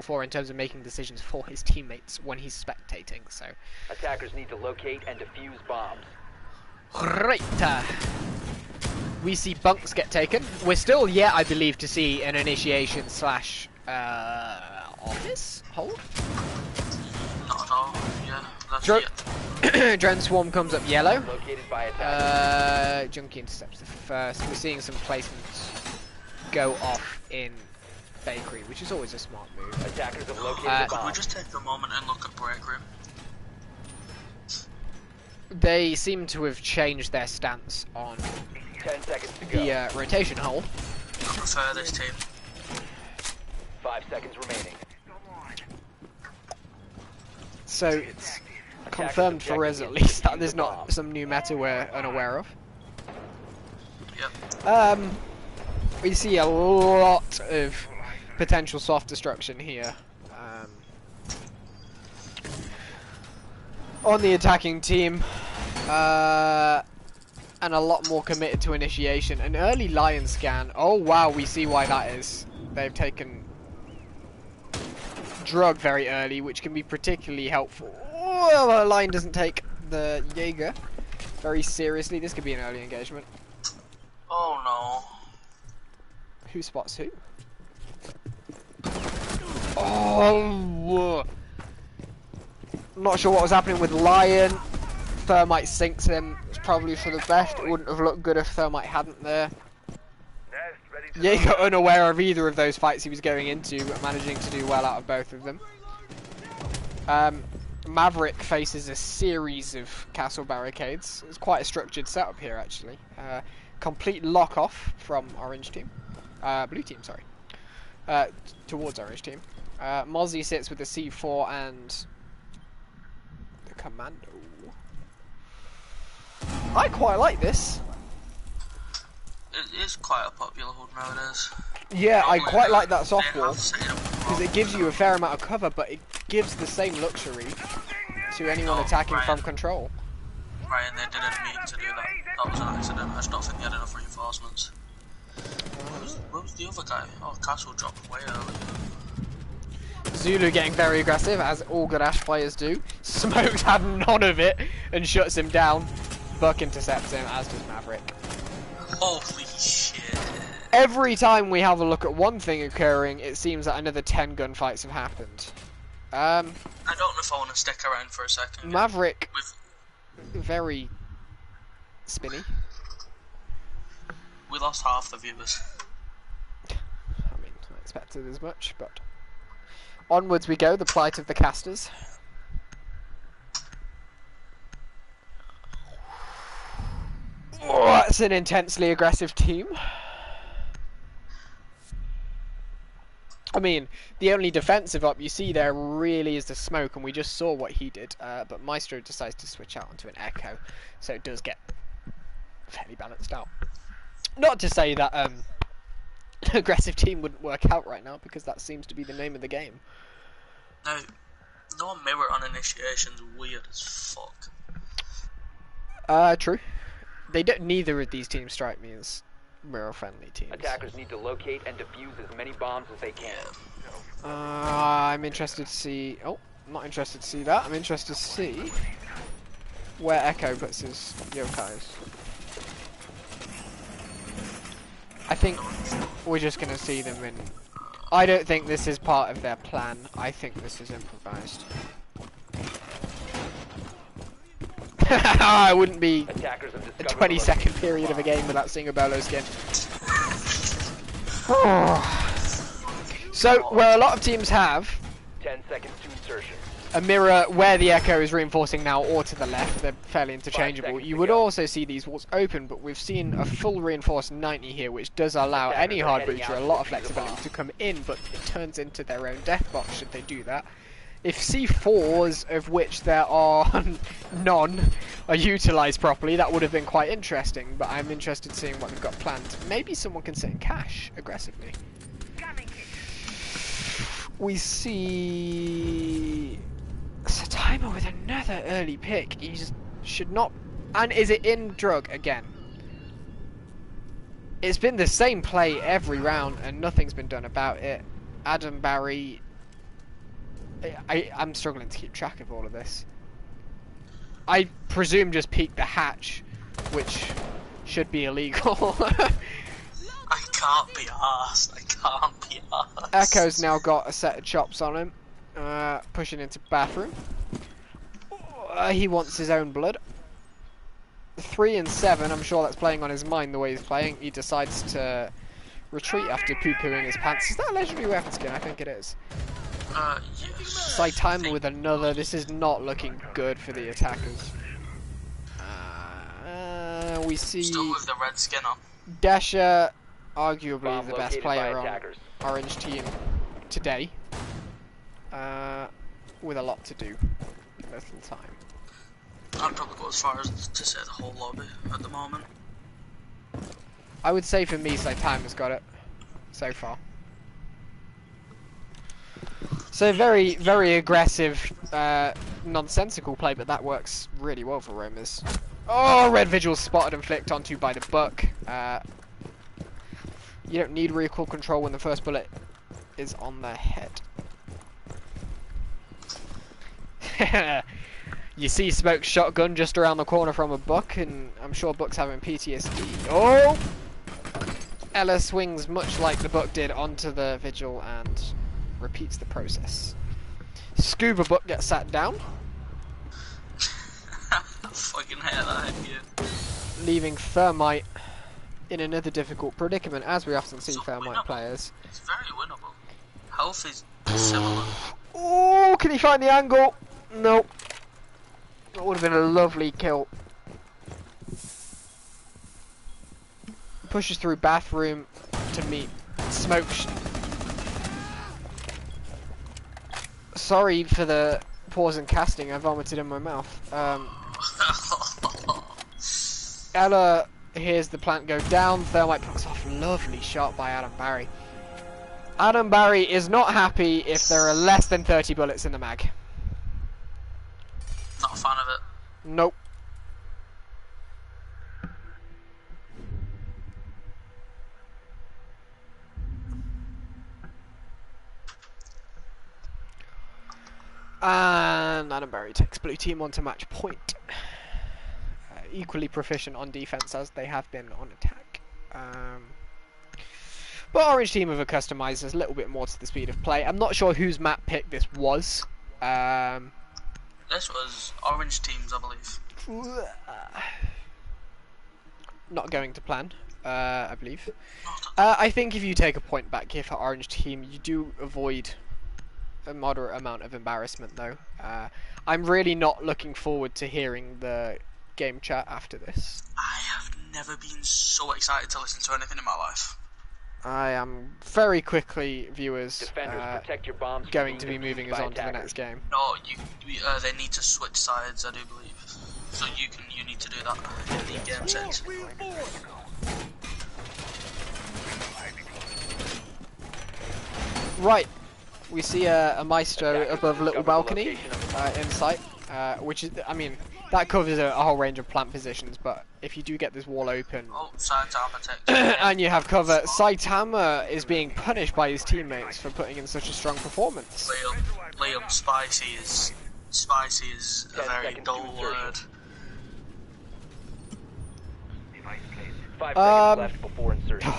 A: for in terms of making decisions for his teammates when he's spectating. So
F: Attackers need to locate and defuse bombs.
A: right, we see bunks get taken. We're still yet, I believe, to see an initiation / office hold.
E: Not at all. Yeah, that's
A: Dr
E: it.
A: Drone Swarm comes up yellow.
F: Located by attackers.
A: Junkie intercepts the first. We're seeing some placements go off in bakery, which is always a smart move.
F: Attackers have located the
E: Could we
F: bomb.
E: just take a moment and look at break room?
A: They seem to have changed their stance on
F: 10 seconds to go.
A: the rotation hole.
E: I prefer this team.
F: 5 seconds remaining.
A: So it's confirmed for us at least that there's not some new meta we're unaware of.
E: Yep.
A: We see a lot of potential soft destruction here. On the attacking team, and a lot more committed to initiation. An early lion scan. Oh wow, we see why that is. They've taken drug very early, which can be particularly helpful. Oh, a lion doesn't take the Jaeger very seriously. This could be an early engagement.
E: Oh no.
A: Who spots who? Oh! Not sure what was happening with Lion. Thermite sinks him. It's probably for the best. It wouldn't have looked good if Thermite hadn't there. Jaeger unaware of either of those fights he was going into, but managing to do well out of both of them. Maverick faces a series of castle barricades. It's quite a structured setup here, actually. Complete lock off from orange team. Blue team, sorry. Towards orange team. Mozzie sits with the C4 and the commando. I quite like this.
E: It is quite a popular hood nowadays.
A: Yeah, I
E: Normally
A: quite like
E: they-
A: that soft
E: they
A: wall
E: have set it up
A: because it gives you a fair amount of cover, but it gives the same luxury to anyone
E: Oh,
A: attacking
E: right.
A: from control.
E: Ryan, they didn't mean to do that. That was an accident. I just don't think they had enough reinforcements. Where was the other guy? Oh, Castle dropped way early.
A: Zulu getting very aggressive, as all good Ash players do. Smokes had none of it and shuts him down. Buck intercepts him, as does Maverick.
E: Holy shit.
A: Every time we have a look at one thing occurring, it seems that another 10 gunfights have happened.
E: I don't know if I want to stick around for a second.
A: Maverick,
E: We've,
A: very spinny.
E: we lost half the viewers.
A: I mean, I expected as much, but... Onwards we go, the plight of the casters. Oh, that's an intensely aggressive team. I mean, the only defensive up you see there really is the smoke, and we just saw what he did. But Maestro decides to switch out onto an Echo, so it does get fairly balanced out. Not to say that an aggressive team wouldn't work out right now, because that seems to be the name of the game.
E: Now, no mirror on initiation's weird as fuck.
A: True. They don't. Neither of these teams strike me as mirror-friendly teams.
F: Attackers need to locate and defuse as many bombs as they can.
A: I'm interested to see. Oh, I'm not interested to see that. I'm interested to see where Echo puts his yokais. I think we're just gonna see them in. I don't think this is part of their plan. I think this is improvised. I wouldn't be
F: Attackers have
A: a
F: discovered
A: 20-second period of a game without seeing a Bolo skin. So, where a lot of teams have
F: 10 seconds to insertion.
A: a mirror where the Echo is reinforcing now, or to the left. They're fairly interchangeable.
F: seconds
A: You
F: to
A: would
F: go.
A: also see these walls open, but we've seen a full reinforced 90 here, which does allow
F: Attackers
A: any
F: are
A: hard
F: heading
A: breacher
F: out
A: a
F: to
A: lot of
F: defuse the
A: flexibility
F: bomb.
A: to come in, but it turns into their own death box should they do that. If C4s, of which there are none, are utilised properly, that would have been quite interesting, but I'm interested in seeing what they've got planned. Maybe someone can sit in cash aggressively. We see Satima with another early pick. He just should not. And is it in drug again? It's been the same play every round, and nothing's been done about it. Adam Barry. I'm struggling to keep track of all of this. I presume just peek the hatch, which should be illegal.
E: I can't be arsed. I can't be arsed.
A: Echo's now got a set of chops on him. Pushing into bathroom. He wants his own blood. 3 and 7, I'm sure that's playing on his mind the way he's playing. He decides to retreat after poo-pooing his pants. Is that a legendary weapon skin? I think it is.
E: Yes.
A: Saitama with another. This is not looking good for the attackers. We see
E: Still with the red skin on.
A: Dasha, arguably
F: Bomb
A: the best
F: located by
A: player on
F: attackers.
A: Orange team today. With a lot to do. Little time.
E: I'd probably go as far as to say the whole lobby at the moment.
A: I would say for me, Saitama's got it so far. So very, very aggressive, nonsensical play, but that works really well for Romers. Oh, Red Vigil spotted and flicked onto by the Buck. You don't need recoil control when the first bullet is on their head. You see Smoke's shotgun just around the corner from a Buck, and I'm sure Buck's having PTSD. Oh! Ella swings much like the Buck did onto the Vigil and repeats the process. Scuba Buck gets sat down,
E: I fucking hate that idea.
A: leaving Thermite in another difficult predicament, as we often see
E: So
A: Thermite
E: winnable.
A: players.
E: It's very winnable. Health is similar.
A: Oh, can he find the angle? Nope. That would have been a lovely kill. Pushes through bathroom to meet Smoke. Sorry for the pause in casting, I vomited in my mouth. Ella hears the plant go down, Thermite picks off, lovely shot by Adam Barry. Adam Barry is not happy if there are less than 30 bullets in the mag.
E: Not a fan of it.
A: Nope. And Adam Barry takes blue team onto match point. Equally proficient on defense as they have been on attack. But orange team have customized a little bit more to the speed of play. I'm not sure whose map pick this was.
E: This was orange teams, I believe.
A: Not going to plan, I believe. I think if you take a point back here for orange team, you do avoid a moderate amount of embarrassment though. I'm really not looking forward to hearing the game chat after this.
E: I have never been so excited to listen to anything in my life.
A: I am very quickly, viewers,
F: Defenders, protect your bombs from
A: going
F: being
A: to be
F: defused
A: moving
F: by
A: us on to the
F: attackers.
A: next game.
E: No, they need to switch sides, I do believe. So you need to do that in the game settings.
A: Right, we see a Maestro
F: Attackers,
A: above little
F: discover the
A: balcony
F: location of the bomb.
A: in sight, which is, I mean, that covers a whole range of plant positions, but if you do get this wall open
E: Oh, Saitama takes
A: and you have cover, Saitama is being punished by his teammates for putting in such a strong performance.
E: Liam, spicy is a
F: 10
E: very
F: seconds to
E: dull
F: insertion.
E: word.
F: 5
A: Um,
F: seconds left before insertion.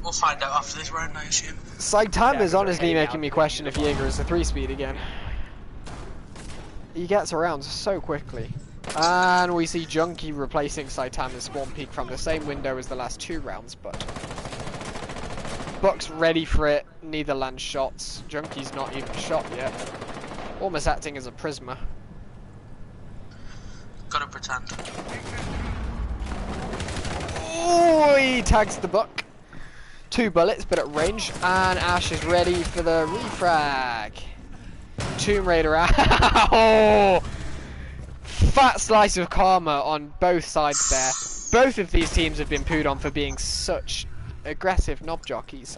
E: We'll find out after this round, I assume.
A: Saitama's honestly making me question if Jaeger is a 3-speed again. He gets around so quickly. And we see Junkie replacing Saitama's spawn peak from the same window as the last 2 rounds, but Buck's ready for it. neither land shots. Junkie's not even shot yet. Almost acting as a prisma.
E: Gotta pretend.
A: Oh, he tags the buck. 2 bullets, but at range. And Ash is ready for the refrag. Tomb Raider. Oh! Fat slice of karma on both sides there. Both of these teams have been pooed on for being such aggressive knob jockeys.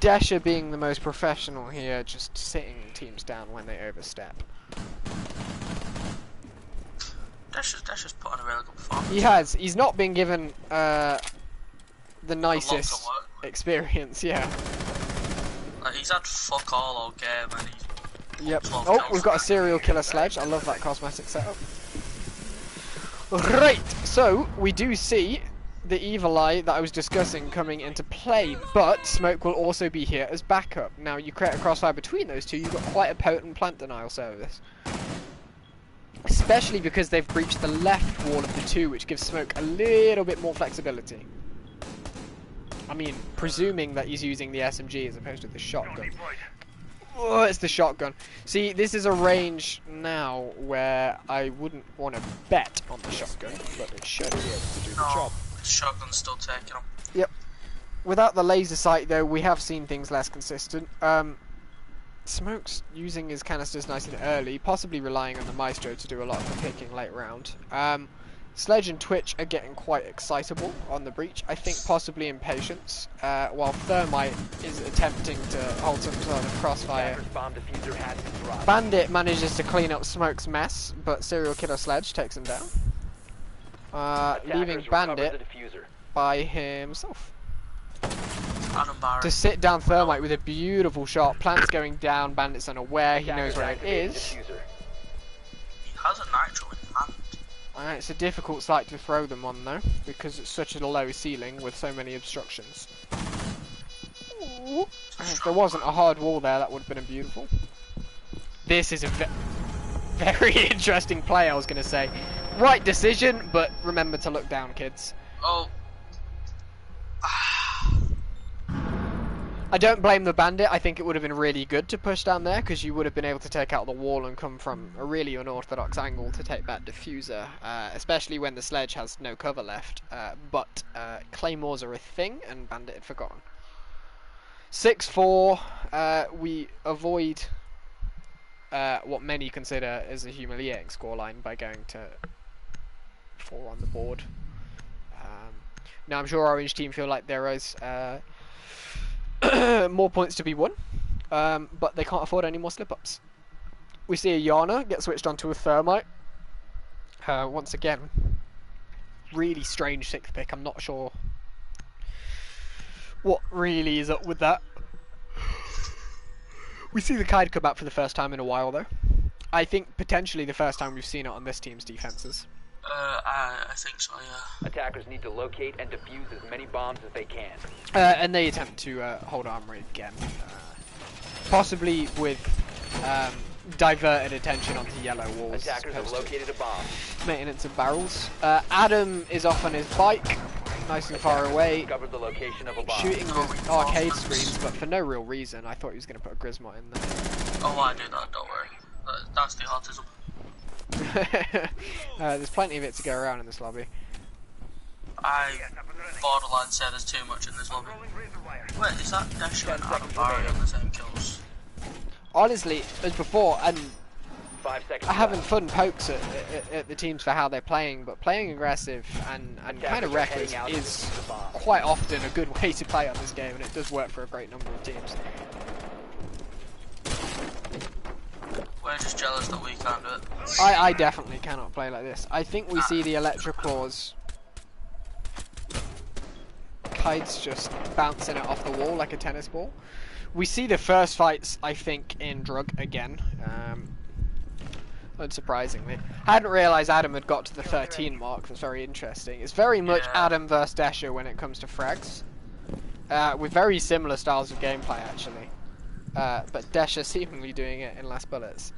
A: Desha being the most professional here, just sitting teams down when they overstep.
E: Desha's put on a really good performance.
A: He has. He's not been given the nicest experience, yeah.
E: Like, he's had fuck all game and he's...
A: Yep. Oh, we've got a serial killer sledge. I love that cosmetic setup. Right, so we do see the evil eye that I was discussing coming into play, but smoke will also be here as backup. Now, you create a crossfire between those two, you've got quite a potent plant denial service. Especially because they've breached the left wall of the 2, which gives smoke a little bit more flexibility. I mean, presuming that he's using the SMG as opposed to the shotgun. Oh, it's the shotgun. See, this is a range now where I wouldn't want to bet on the shotgun, but it should be able to do the job.
E: The shotgun's still taking him.
A: Yep. Without the laser sight, though, we have seen things less consistent. Smoke's using his canisters nice and early, possibly relying on the Maestro to do a lot of the picking late round. Sledge and Twitch are getting quite excitable on the breach. I think possibly impatience, while Thermite is attempting to hold some sort of crossfire. Bandit manages to clean up Smoke's mess, but serial killer Sledge takes him down, leaving Bandit by himself. To sit down Thermite with a beautiful shot. Plant's going down, Bandit's unaware, he knows where it is.
E: He has a nitro in hand.
A: It's a difficult site to throw them on though, because it's such a low ceiling with so many obstructions. If there wasn't a hard wall there, that would have been beautiful. This is a very interesting play, I was going to say. Right decision, but remember to look down, kids.
E: Oh.
A: I don't blame the Bandit. I think it would have been really good to push down there, because you would have been able to take out the wall and come from a really unorthodox angle to take that diffuser, especially when the Sledge has no cover left. But Claymores are a thing, and Bandit had forgotten. 6-4, we avoid what many consider as a humiliating scoreline by going to 4 on the board. Now I'm sure Orange team feel like there is more points to be won, but they can't afford any more slip-ups. We see a Yana get switched onto a Thermite. Once again, really strange 6th pick. I'm not sure what really is up with that. We see the Kaid come out for the first time in a while, though. I think potentially the first time we've seen it on this team's defenses.
E: I think so, yeah.
F: Attackers need to locate and defuse as many bombs as they can.
A: And they attempt to hold armory again. Possibly with diverted attention onto yellow walls.
F: Attackers have located a bomb.
A: Maintenance of barrels. Adam is off on his bike, nice and far away,
F: Discovered the location of a bomb.
A: shooting with arcade screens, but for no real reason. I thought he was going to put a Grismot in there.
E: Oh, I do that, don't worry. That's the autism.
A: There's plenty of it to go around in this lobby.
E: I borderline say there's too much in this lobby. Wait, is that Desha and Adam Barry on the same kills?
A: Honestly, as before, and
F: 5 seconds
A: I having
F: left.
A: fun pokes at the teams for how they're playing, but playing aggressive and kind of reckless is quite often a good way to play on this game, and it does work for a great number of teams.
E: We're just jealous that we can't do it.
A: I definitely cannot play like this. I think we see the Electroclaws. Kites just bouncing it off the wall like a tennis ball. We see the first fights, I think, in Drug again. Unsurprisingly. I hadn't realised Adam had got to the 13 mark. That's very interesting. It's very much Adam versus Desha when it comes to frags. With very similar styles of gameplay, actually. But Desha seemingly doing it in less bullets.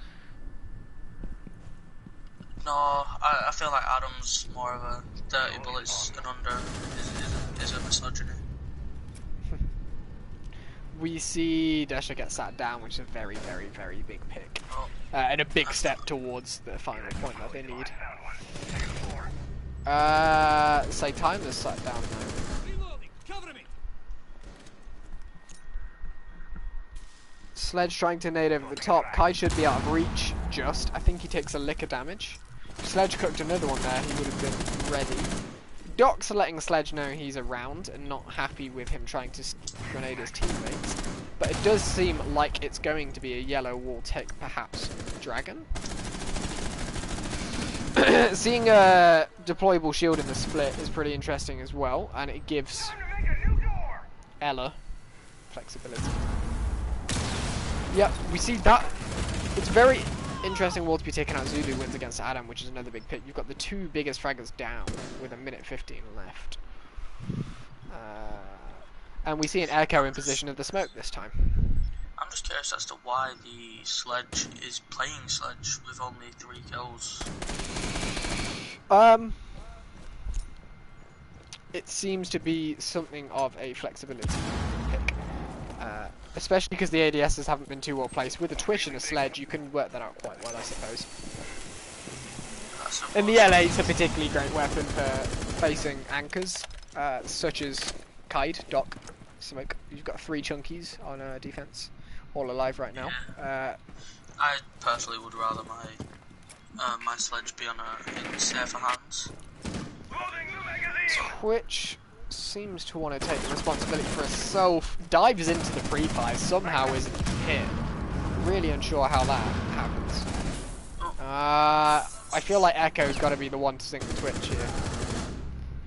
E: No, I feel like Adam's more of a dirty bullets and under is a misogyny.
A: We see Desha get sat down, which is a very, very, very big pick. And a big step towards the final point that they need. Say Timer's sat down now. Sledge trying to nade over the top. Kai should be out of reach, just. I think he takes a lick of damage. If Sledge cooked another one there, he would have been ready. Doc's letting Sledge know he's around and not happy with him trying to grenade his teammates. But it does seem like it's going to be a yellow wall take, perhaps Dragon. Seeing a deployable shield in the split is pretty interesting as well, and it gives Ella flexibility. Yep, we see that. It's very interesting wall to be taken out. Zulu wins against Adam, which is another big pick. You've got the two biggest fraggers down with a minute 15 left. And we see an Echo in position of the smoke this time.
E: I'm just curious as to why the Sledge is playing Sledge with only 3 kills.
A: It seems to be something of a flexibility pick. Especially because the ADSs haven't been too well placed. With a Twitch and a Sledge, you can work that out quite well, I suppose. And the LA's a particularly great weapon for facing anchors, such as Kide, Doc, Smoke. You've got 3 chunkies on defense, all alive right now.
E: I personally would rather my Sledge be in safer hands.
A: Twitch seems to want to take the responsibility for herself, dives into the pre-fire, somehow isn't hit. Really unsure how that happens. I feel like Echo's got to be the one to sink the Twitch here.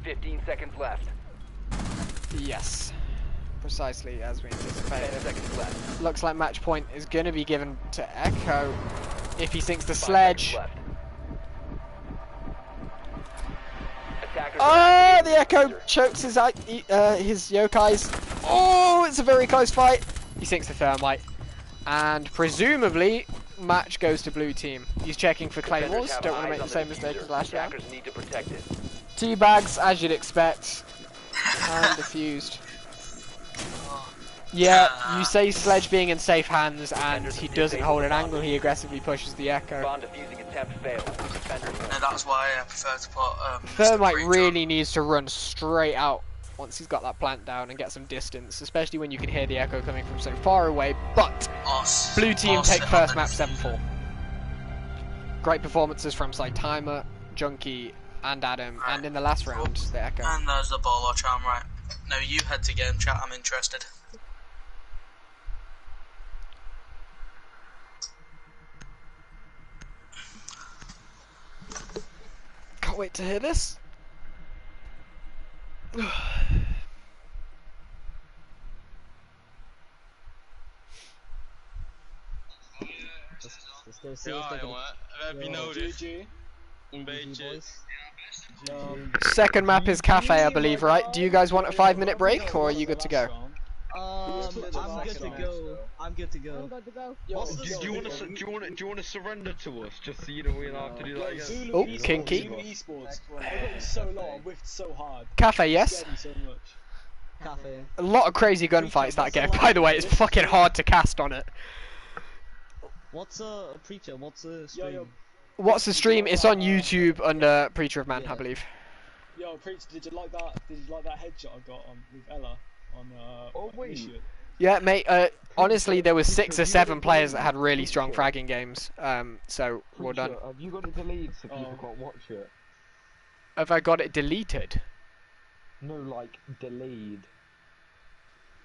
F: 15 seconds left.
A: Yes, precisely as we
F: 10
A: anticipated.
F: seconds left.
A: Looks like match point is going to be given to Echo if he sinks the
F: 5
A: Sledge.
F: seconds left. Attackers
A: Oh,
F: are
A: the Echo chokes his yokais. Oh, it's a very close fight. He sinks the Thermite. And presumably, match goes to blue team. He's checking for Claymores.
F: have
A: Don't want to
F: eyes
A: make the
F: on
A: same mistake
F: diffuser.
A: as last round.
F: Attackers need to protect it.
A: Teabags, as you'd expect. And defused. Yeah, you say Sledge being in safe hands and he doesn't hold an angle, he aggressively pushes the Echo.
F: Bomb defusing attempt failed. Defenders win.
E: And that's why I prefer to put
A: Thermite
E: Mr.
A: really needs to run straight out once he's got that plant down and get some distance, especially when you can hear the Echo coming from so far away, but blue team take first map 7-4. Great performances from Saitama, Junkie, and Adam, and in the last round, the Echo.
E: And there's the bolo charm, right. Now you head to game chat, I'm interested.
A: Can't wait to hear this. Second map is Cafe, I believe, right? Do you guys want a 5-minute break, or are you good to go?
B: I'm good to go. I'm good to go.
D: Do you want to surrender to us just so you don't really have to do that again?
A: Oh, kinky.
B: Esports. I got so long, I whiffed so hard.
A: Cafe, yes.
B: So much. Cafe.
A: A lot of crazy gunfights that game. By the way, it's fucking hard to cast on it.
B: What's a preacher? What's a stream?
A: What's the stream? It's on YouTube under PreacherOfMan, I believe.
G: Yo, Preacher, did you like that? Did you like that headshot I got on with Ella on Mission?
A: Yeah, mate. Honestly, there was 6 or 7 players that had really strong fragging games. So well done.
C: Have you got it deleted so people can't watch it?
A: Have I got it deleted?
C: No, like delayed.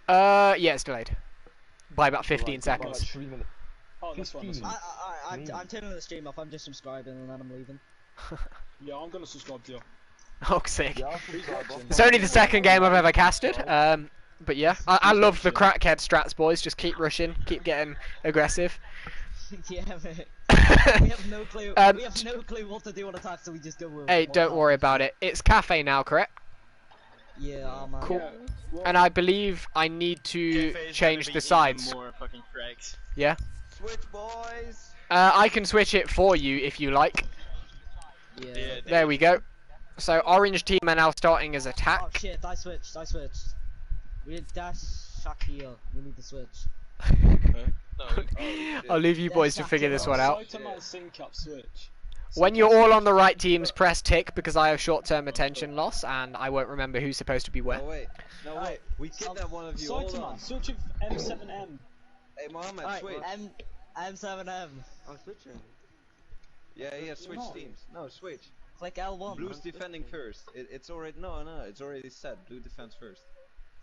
A: Yeah, it's delayed by about 15 seconds.
C: Like 3 minutes.
G: Oh, that's fine. That's fine.
B: I'm turning the stream off. I'm just subscribing and then I'm leaving.
G: Yeah, I'm gonna subscribe to you.
A: Oh, sick.
C: Yeah,
A: It's only the second game I've ever casted. But yeah, I love the crackhead strats, boys. Just keep rushing, keep getting aggressive.
B: Yeah, mate. We have no clue. We have no clue what to do on attack, so we just go.
A: Hey, don't worry about it. It's Cafe now, correct?
B: Yeah,
A: Cool. And I believe I need to change the sides.
H: More fucking frags.
A: Yeah.
C: Switch, boys.
A: I can switch it for you if you like.
B: Yeah.
A: There we go. So orange team are now starting as attack.
B: Oh shit, I switched. We did dash Shaquille. We need to switch.
A: I'll leave you boys to figure this one out.
G: Saitama sync up switch.
A: When you're all on the right teams, press tick because I have short-term attention loss and I won't remember who's supposed to be where.
C: No wait, we kidnapped one of you. Hold on.
G: Saitama, switch with M7M.
C: Hey Mohammed,
B: Alright,
C: switch.
B: M7M.
C: I'm switching. Yeah, switch teams. No, switch.
B: Click L1.
C: Blue's defending first. It's already it's already set. Blue defends first.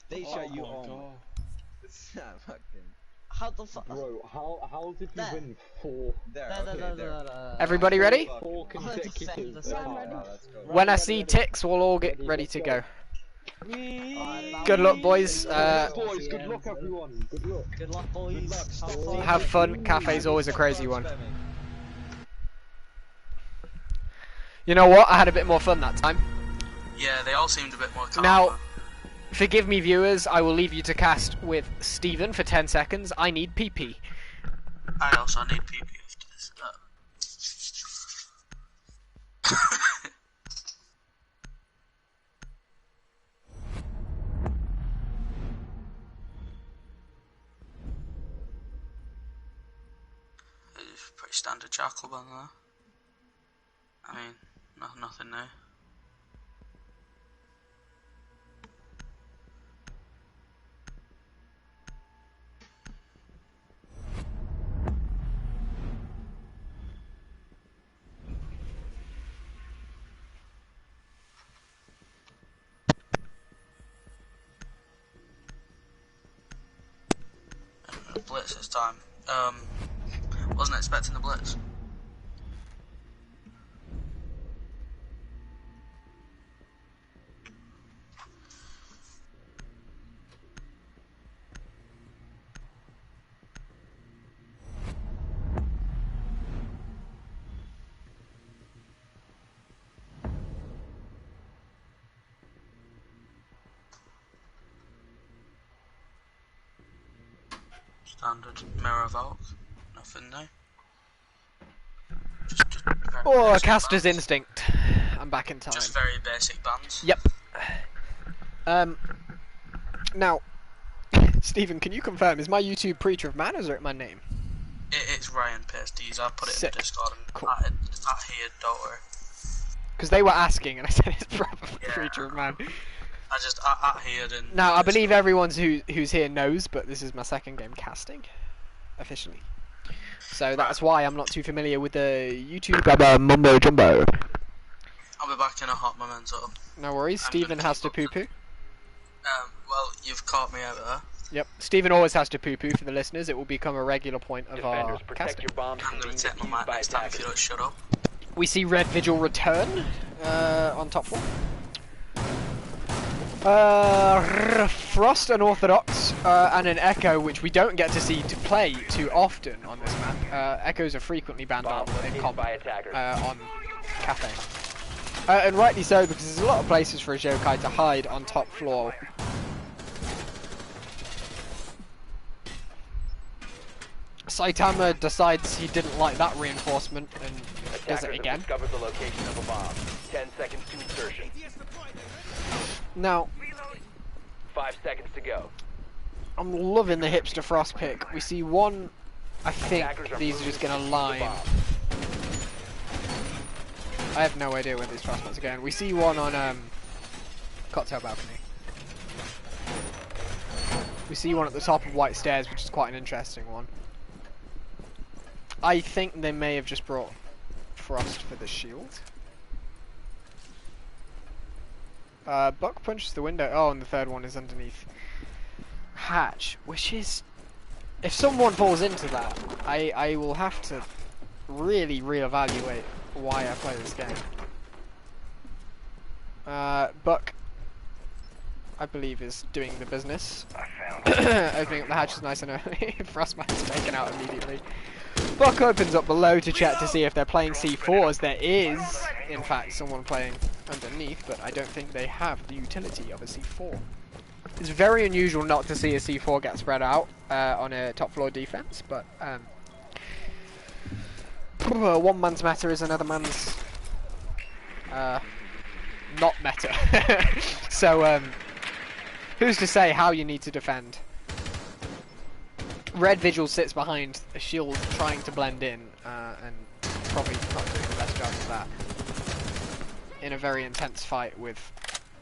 C: They shot you on. It's not fucking.
B: How the fuck?
H: Bro, how did you win 4?
C: There.
A: Everybody ready?
H: 4 consecutive.
C: Let's go.
A: When I see ticks, we'll all get ready to go. Good luck, boys.
H: Boys, good luck, everyone. Good luck.
B: Good luck, boys.
A: Have fun. Cafe's always a crazy one. You know what? I had a bit more fun that time.
E: Yeah, they all seemed a bit more calm.
A: Now, forgive me, viewers. I will leave you to cast with Steven for 10 seconds. I need PP.
E: I also need PP after this. Pretty standard jackal band there. I mean, nothing new. Blitz this time. Wasn't expecting the blitz. Standard mirror Valk, nothing new. Just
A: Oh,
E: basic
A: caster's
E: bands.
A: instinct. I'm back in time.
E: Just very basic bands.
A: Yep. Now, Stephen, can you confirm, is my YouTube PreacherOfMan or is it my name?
E: It's Ryan Pasties. I put it
A: Sick.
E: in the Discord and
A: Cool.
E: at here, don't worry.
A: Because they were asking and I said it's probably
E: Yeah.
A: PreacherOfMan.
E: I just at here and.
A: Now, I believe everyone who's here knows, but this is my second game casting, officially. So that's why I'm not too familiar with the YouTube mumbo jumbo.
E: I'll be back in a hot memento.
A: No worries,
E: I'm
A: Stephen
E: gonna
A: has
E: keep
A: to
E: up
A: poo-poo.
E: Well, you've caught me out there.
A: Yep, Stephen always has to poo-poo for the listeners. It will become a regular point of our
F: Defenders, protect
A: casting.
F: your bombs
E: I'm
F: from
E: gonna
F: being
E: take my
F: defused
E: mic
F: by
E: next time if
F: attackers.
E: you don't shut up.
A: We see Red Vigil return on top floor. Frost Unorthodox and an Echo, which we don't get to see to play too often on this map. Echoes are frequently banned out
F: Bomb
A: in
F: located
A: comp
F: by attackers.
A: on Cafe. And rightly so, because there's a lot of places for a Jokai to hide on top floor. Saitama decides he didn't like that reinforcement and does it
F: Attackers
A: again.
F: have discovered the location of a bomb. 10 seconds to insertion.
A: Now,
F: 5 seconds to go.
A: I'm loving the hipster Frost pick. We see one, I think
F: Attackers are
A: these are
F: moving
A: just going
F: to
A: to
F: defuse the
A: line.
F: bomb.
A: I have no idea where these Frostbits are going. We see one on cocktail balcony. We see one at the top of White Stairs, which is quite an interesting one. I think they may have just brought Frost for the shield. Buck punches the window. Oh, and the third one is underneath hatch, which is... If someone falls into that, I will have to really reevaluate why I play this game. Buck, I believe, is doing the business. Opening up the hatch is nice and early. Frostman's taken out immediately. Buck opens up below to check to see if they're playing C4s. There is, in fact, someone playing underneath, but I don't think they have the utility of a C4. It's very unusual not to see a C4 get spread out on a top floor defense, but one man's matter is another man's not meta. So, who's to say how you need to defend? Red Vigil sits behind a shield trying to blend in, and probably not doing the best job of that. In a very intense fight with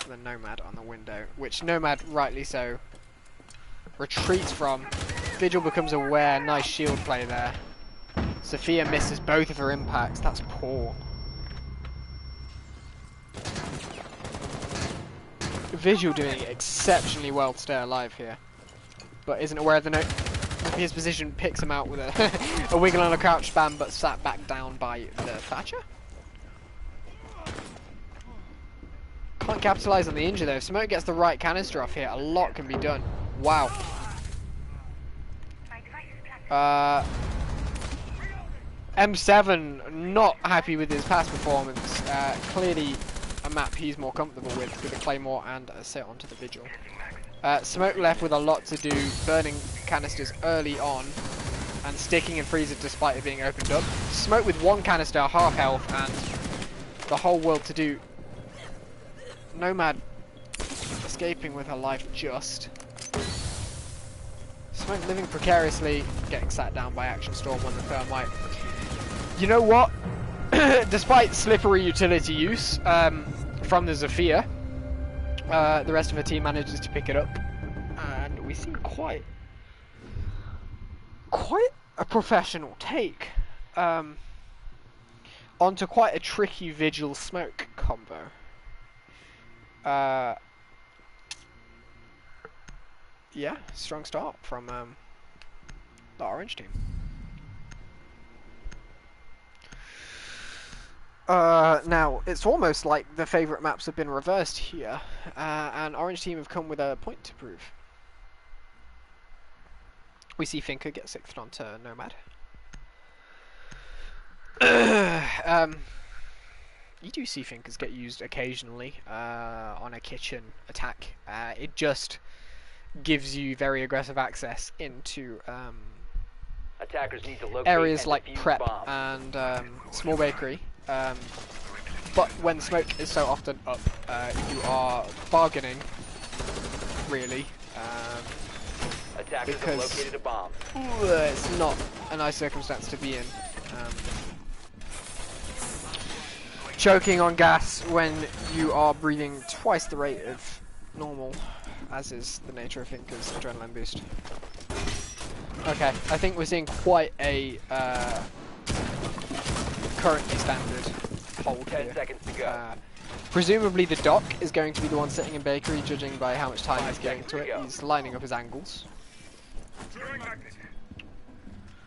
A: the Nomad on the window, which Nomad, rightly so, retreats from. Vigil becomes aware, nice shield play there. Sophia misses both of her impacts, that's poor. Vigil doing exceptionally well to stay alive here, but isn't aware of the his position, picks him out with a wiggle and a crouch spam, but sat back down by the Thatcher. Can't capitalise on the injury though. If Smoke gets the right canister off here, a lot can be done. Wow. M7 not happy with his past performance. Clearly a map he's more comfortable with a Claymore and a sit onto the Vigil. Smoke left with a lot to do, burning canisters early on and sticking in freezer despite it being opened up. Smoke with one canister, half health, and the whole world to do. Nomad escaping with her life just. Smoke living precariously, getting sat down by Action Storm on the Thermite. You know what? Despite slippery utility use from the Zephyr, the rest of her team manages to pick it up, and we see quite a professional take onto quite a tricky Vigil Smoke combo. Yeah, strong start from the orange team. Now, it's almost like the favourite maps have been reversed here, and orange team have come with a point to prove. We see Finker get 6th onto Nomad. You do see Finkers get used occasionally on a kitchen attack. It just gives you very aggressive access into
F: Attackers need to locate
A: areas
F: and
A: like
F: defuse
A: prep
F: bombs.
A: and small bakery. But when smoke is so often up, you are bargaining, really.
F: Attackers have
A: Because
F: located a bomb.
A: it's not a nice circumstance to be in. Choking on gas when you are breathing twice the rate of normal, as is the nature of Finker's adrenaline boost. Okay, I think we're seeing quite a currently standard hold
F: 10
A: here.
F: seconds to go.
A: Presumably the Doc is going to be the one sitting in bakery, judging by how much time he's giving to it.
F: go.
A: He's lining up his angles. What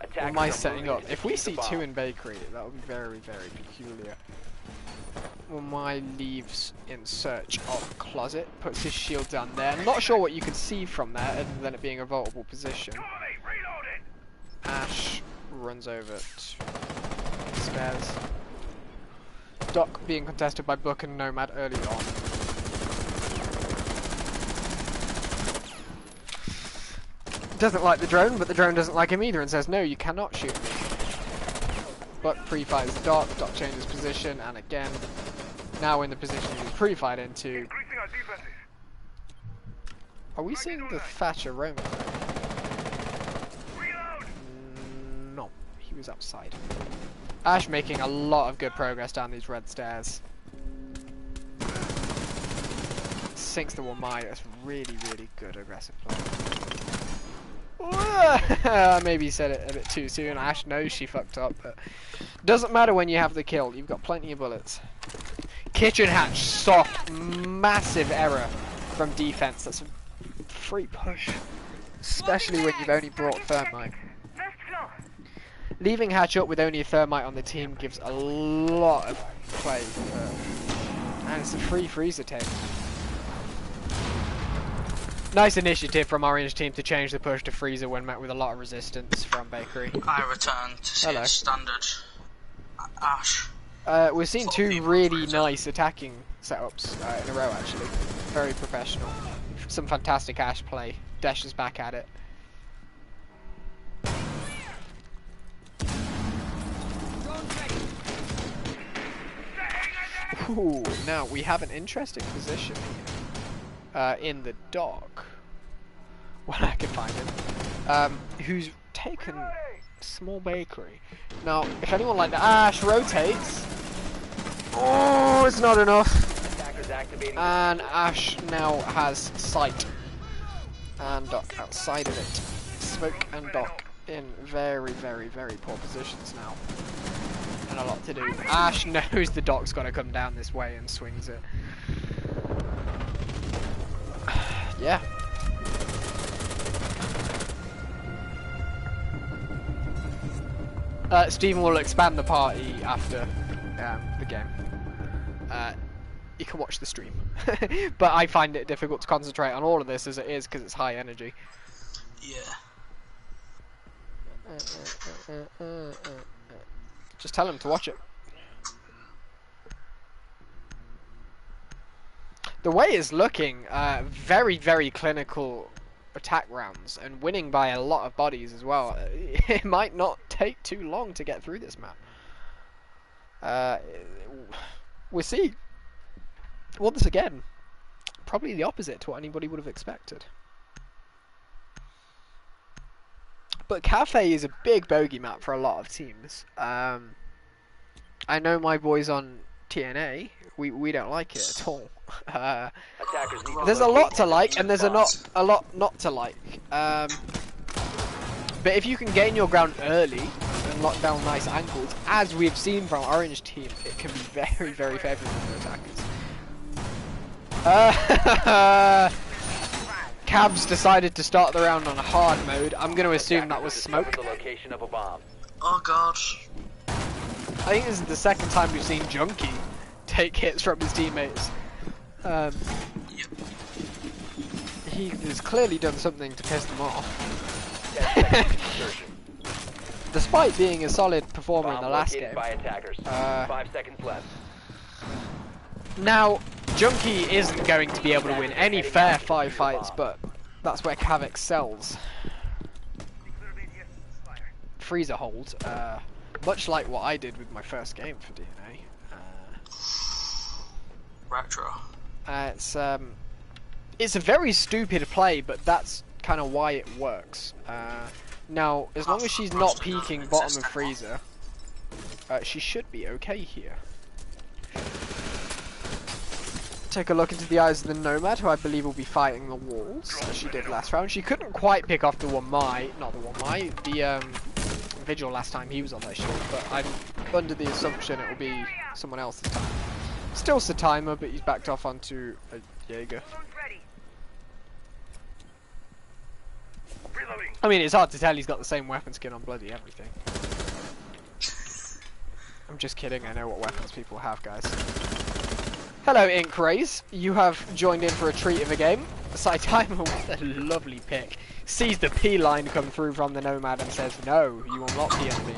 F: Attackers
A: am I
F: are
A: setting
F: moving
A: up?
F: to
A: If we
F: defuse the
A: see
F: bomb.
A: 2 in bakery, that would be very, very peculiar. Well, my leaves in search of closet, puts his shield down there. I'm not sure what you can see from there, other than it being a vulnerable position. Ash runs over to stairs. Doc being contested by Book and Nomad early on. Doesn't like the drone, but the drone doesn't like him either and says, no, you cannot shoot me. Buck pre-fires Doc, Doc changes position, and again, now in the position he's pre-fired into. Are we seeing the Thatcher roaming? No, he was outside. Ash making a lot of good progress down these red stairs. Sinks the Wamai, that's really, really good aggressive play. Maybe said it a bit too soon. Ash knows she fucked up, but doesn't matter when you have the kill. You've got plenty of bullets. Kitchen hatch soft, massive error from defense. That's a free push, especially when you've only brought thermite. Leaving hatch up with only a thermite on the team gives a lot of play, and it's a free freezer take. Nice initiative from orange team to change the push to freezer when met with a lot of resistance from bakery.
E: I return to see
A: Hello.
E: a standard Ash.
A: We're seeing 2 really nice attacking setups in a row actually. Very professional. Some fantastic Ash play. Desh is back at it. Ooh, now we have an interesting position here. In the dock. When I can find him. Who's taken small bakery. Now, if anyone like the Ash rotates... Oh, it's not enough. And Ash now has sight. And Doc outside of it. Smoke and Doc in very, very, very poor positions now. And a lot to do. Ash knows the Doc's got to come down this way and swings it. Yeah. Stephen will expand the party after the game. You can watch the stream. But I find it difficult to concentrate on all of this as it is because it's high energy.
E: Yeah.
A: Just tell him to watch it. The way it's looking, very, very clinical attack rounds and winning by a lot of bodies as well. It might not take too long to get through this map. We'll see. Once again, probably the opposite to what anybody would have expected. But Cafe is a big bogey map for a lot of teams. I know my boys on TNA, we don't like it at all. There's a lot to like, and there's a lot not to like. But if you can gain your ground early and lock down nice angles, as we've seen from Orange Team, it can be very, very favourable for attackers. Cabs decided to start the round on a hard mode. I'm going to assume that was smoke.
E: Oh god.
A: I think this is the second time we've seen Junkie take hits from his teammates. He has clearly done something to piss them off. Despite being a solid performer in the last game.
F: 5 seconds left.
A: Now, Junkie isn't going to be able to win any fair firefights, but that's where Cav excels. Freezer hold, much like what I did with my first game for DNA.
E: Retro.
A: It's a very stupid play, but that's kind of why it works. Now, as long as she's not peeking bottom of Freezer, she should be okay here. Take a look into the eyes of the Nomad, who I believe will be fighting the walls, as she did last round. She couldn't quite pick off the the Vigil last time he was on their shield, but I'm under the assumption it will be someone else this time. Still Satima, but he's backed off onto a Jaeger. I mean, it's hard to tell, he's got the same weapon skin on bloody everything. I'm just kidding, I know what weapons people have, guys. Hello, Ink Rays. You have joined in for a treat of a game. Saitama with a lovely pick. Sees the P line come through from the Nomad and says, no, you will not be on me.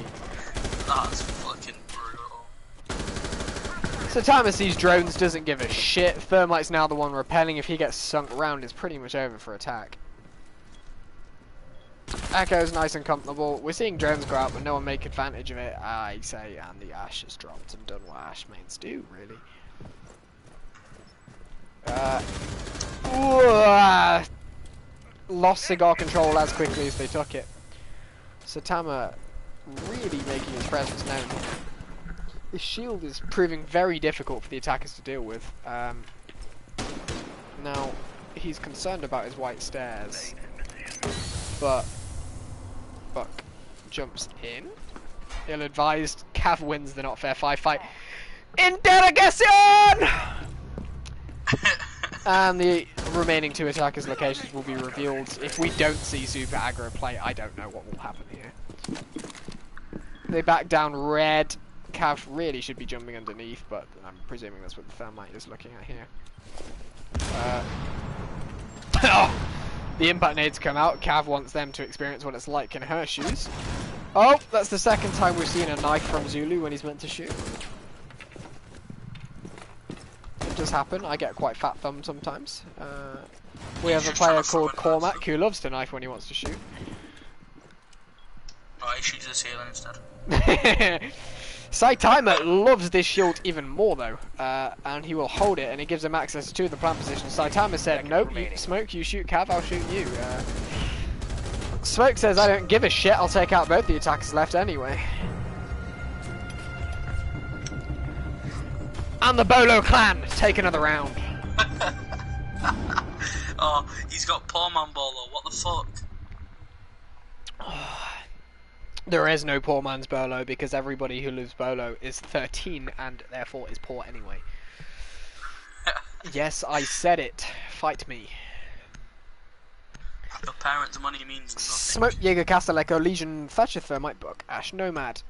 E: That's fucking brutal.
A: Saitama sees drones, doesn't give a shit. Thermite's now the one repelling. If he gets sunk round, it's pretty much over for attack. Echo's nice and comfortable. We're seeing drones go out, but no one make advantage of it, I say, and the Ash has dropped and done what Ash mains do, really. Lost cigar control as quickly as they took it. Saitama really making his presence known. This shield is proving very difficult for the attackers to deal with. Now, he's concerned about his white stairs, but Buck jumps in. Ill-advised. Cav wins the not fair fight. Interrogation! And the remaining two attackers' locations will be revealed. If we don't see super aggro play, I don't know what will happen here. They back down red. Cav really should be jumping underneath, but I'm presuming that's what the Thermite is looking at here. The impact nades come out. Cav wants them to experience what it's like in her shoes. Oh, that's the second time we've seen a knife from Zulu when he's meant to shoot. It does happen. I get quite fat thumbed sometimes. We have a player called Cormac who loves to knife when he wants to shoot.
E: Oh, he shoots his ceiling instead.
A: Saitama loves this shield even more though, and he will hold it, and it gives him access to the plant position. Saitama said, nope, you, Smoke, you shoot Cav, I'll shoot you. Smoke says, I don't give a shit, I'll take out both the attackers left anyway. And the Bolo clan take another round.
E: Oh, he's got poor man Bolo, what the fuck?
A: There is no poor man's Bolo because everybody who lives Bolo is 13 and therefore is poor anyway. Yes, I said it. Fight me.
E: Your parents' money means nothing.
A: Smoke Jaeger Castle Echo Legion Thatcher Thermite Book Ash Nomad.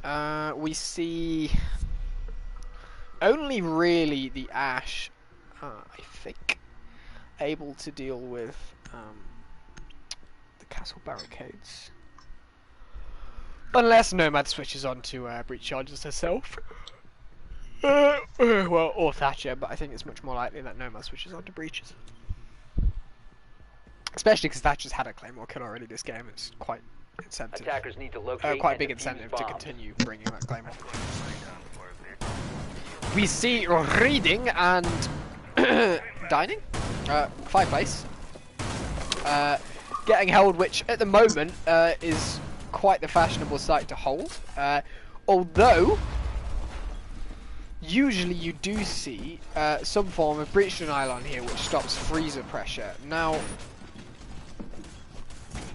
A: We see only really the Ash, I think, able to deal with the castle barricades. Unless Nomad switches on to Breach Charges herself. Well, or Thatcher, but I think it's much more likely that Nomad switches on to Breaches. Especially because Thatcher's had a Claymore kill already this game, it's quite incentive.
F: Attackers need to locate
A: Quite a
F: and
A: big
F: defuse
A: incentive to
F: bombs.
A: continue bringing that Claymore. We see reading and dining, fireplace, getting held, which at the moment is quite the fashionable site to hold. Although usually you do see some form of breach denial on here, which stops freezer pressure. Now,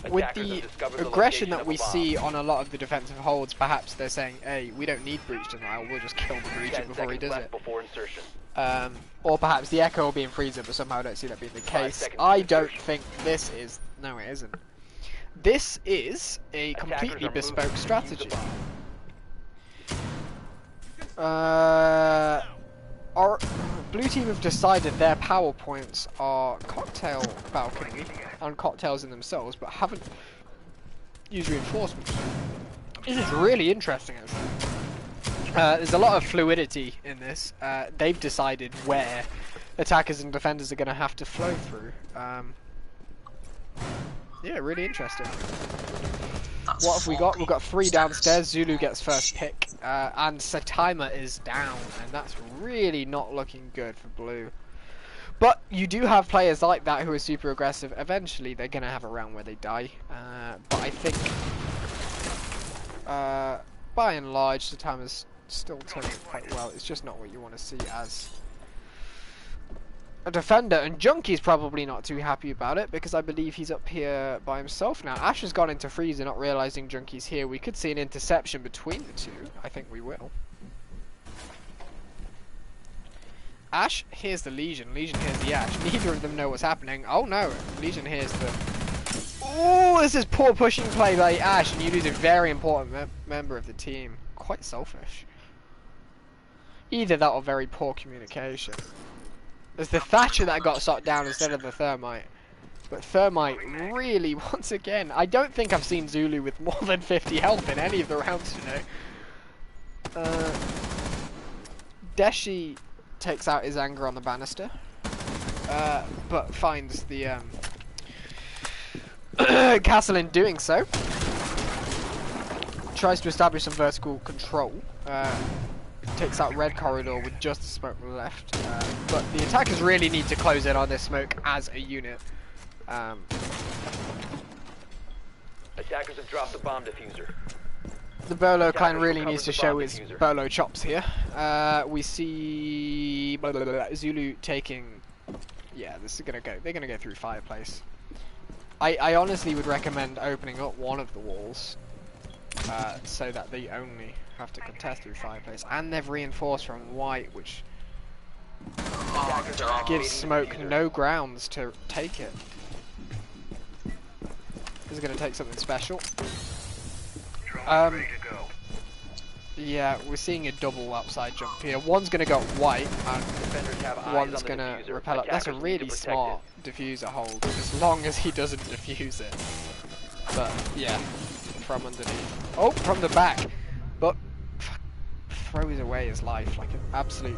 A: with the aggression that we see on a lot of the defensive holds, perhaps they're saying, hey, we don't need breach denial, we'll just kill the breacher before he does it. Or perhaps the Echo will be in freezer, but somehow I don't see that being the case. I don't think this is... No, it isn't. This is a completely bespoke strategy. Our blue team have decided their power points are cocktail balcony and cocktails in themselves, but haven't used reinforcements. This is really interesting, actually. There's a lot of fluidity in this. They've decided where attackers and defenders are going to have to flow through. Yeah, really interesting. What have we got? We've got 3 downstairs. Zulu gets first pick, and Saitama is down, and that's really not looking good for blue. But you do have players like that who are super aggressive. Eventually, they're going to have a round where they die. But I think, by and large, Saitama's still turning quite well. It's just not what you want to see as a defender, and Junkie's probably not too happy about it because I believe he's up here by himself now. Ash has gone into freezer, not realizing Junkie's here. We could see an interception between the two. I think we will. Ash hears the Legion. Legion hears the Ash. Neither of them know what's happening. Oh no, Legion hears the... Oh, this is poor pushing play by Ash, and you lose a very important member of the team. Quite selfish. Either that or very poor communication. There's the Thatcher that got shot down instead of the Thermite. But Thermite really, once again, I don't think I've seen Zulu with more than 50 health in any of the rounds today. Deshi takes out his anger on the banister. But finds the castle in doing so. Tries to establish some vertical control. Takes out red corridor with just the smoke left, but the attackers really need to close in on this smoke as a unit.
F: Attackers have dropped the bomb diffuser.
A: The Bolo clan really needs to show his Bolo chops here. We see Zulu taking... Yeah, this is gonna go. They're gonna go through fireplace. I honestly would recommend opening up one of the walls so that they only have to contest through fireplace, and they've reinforced from white, which gives smoke no grounds to take it. This is going to take something special. Yeah, we're seeing a double upside jump here. One's going to go white, and one's going to repel up. That's a really smart diffuser hold, as long as he doesn't diffuse it. But yeah, from underneath. Oh, from the back. But throws away his life like an absolute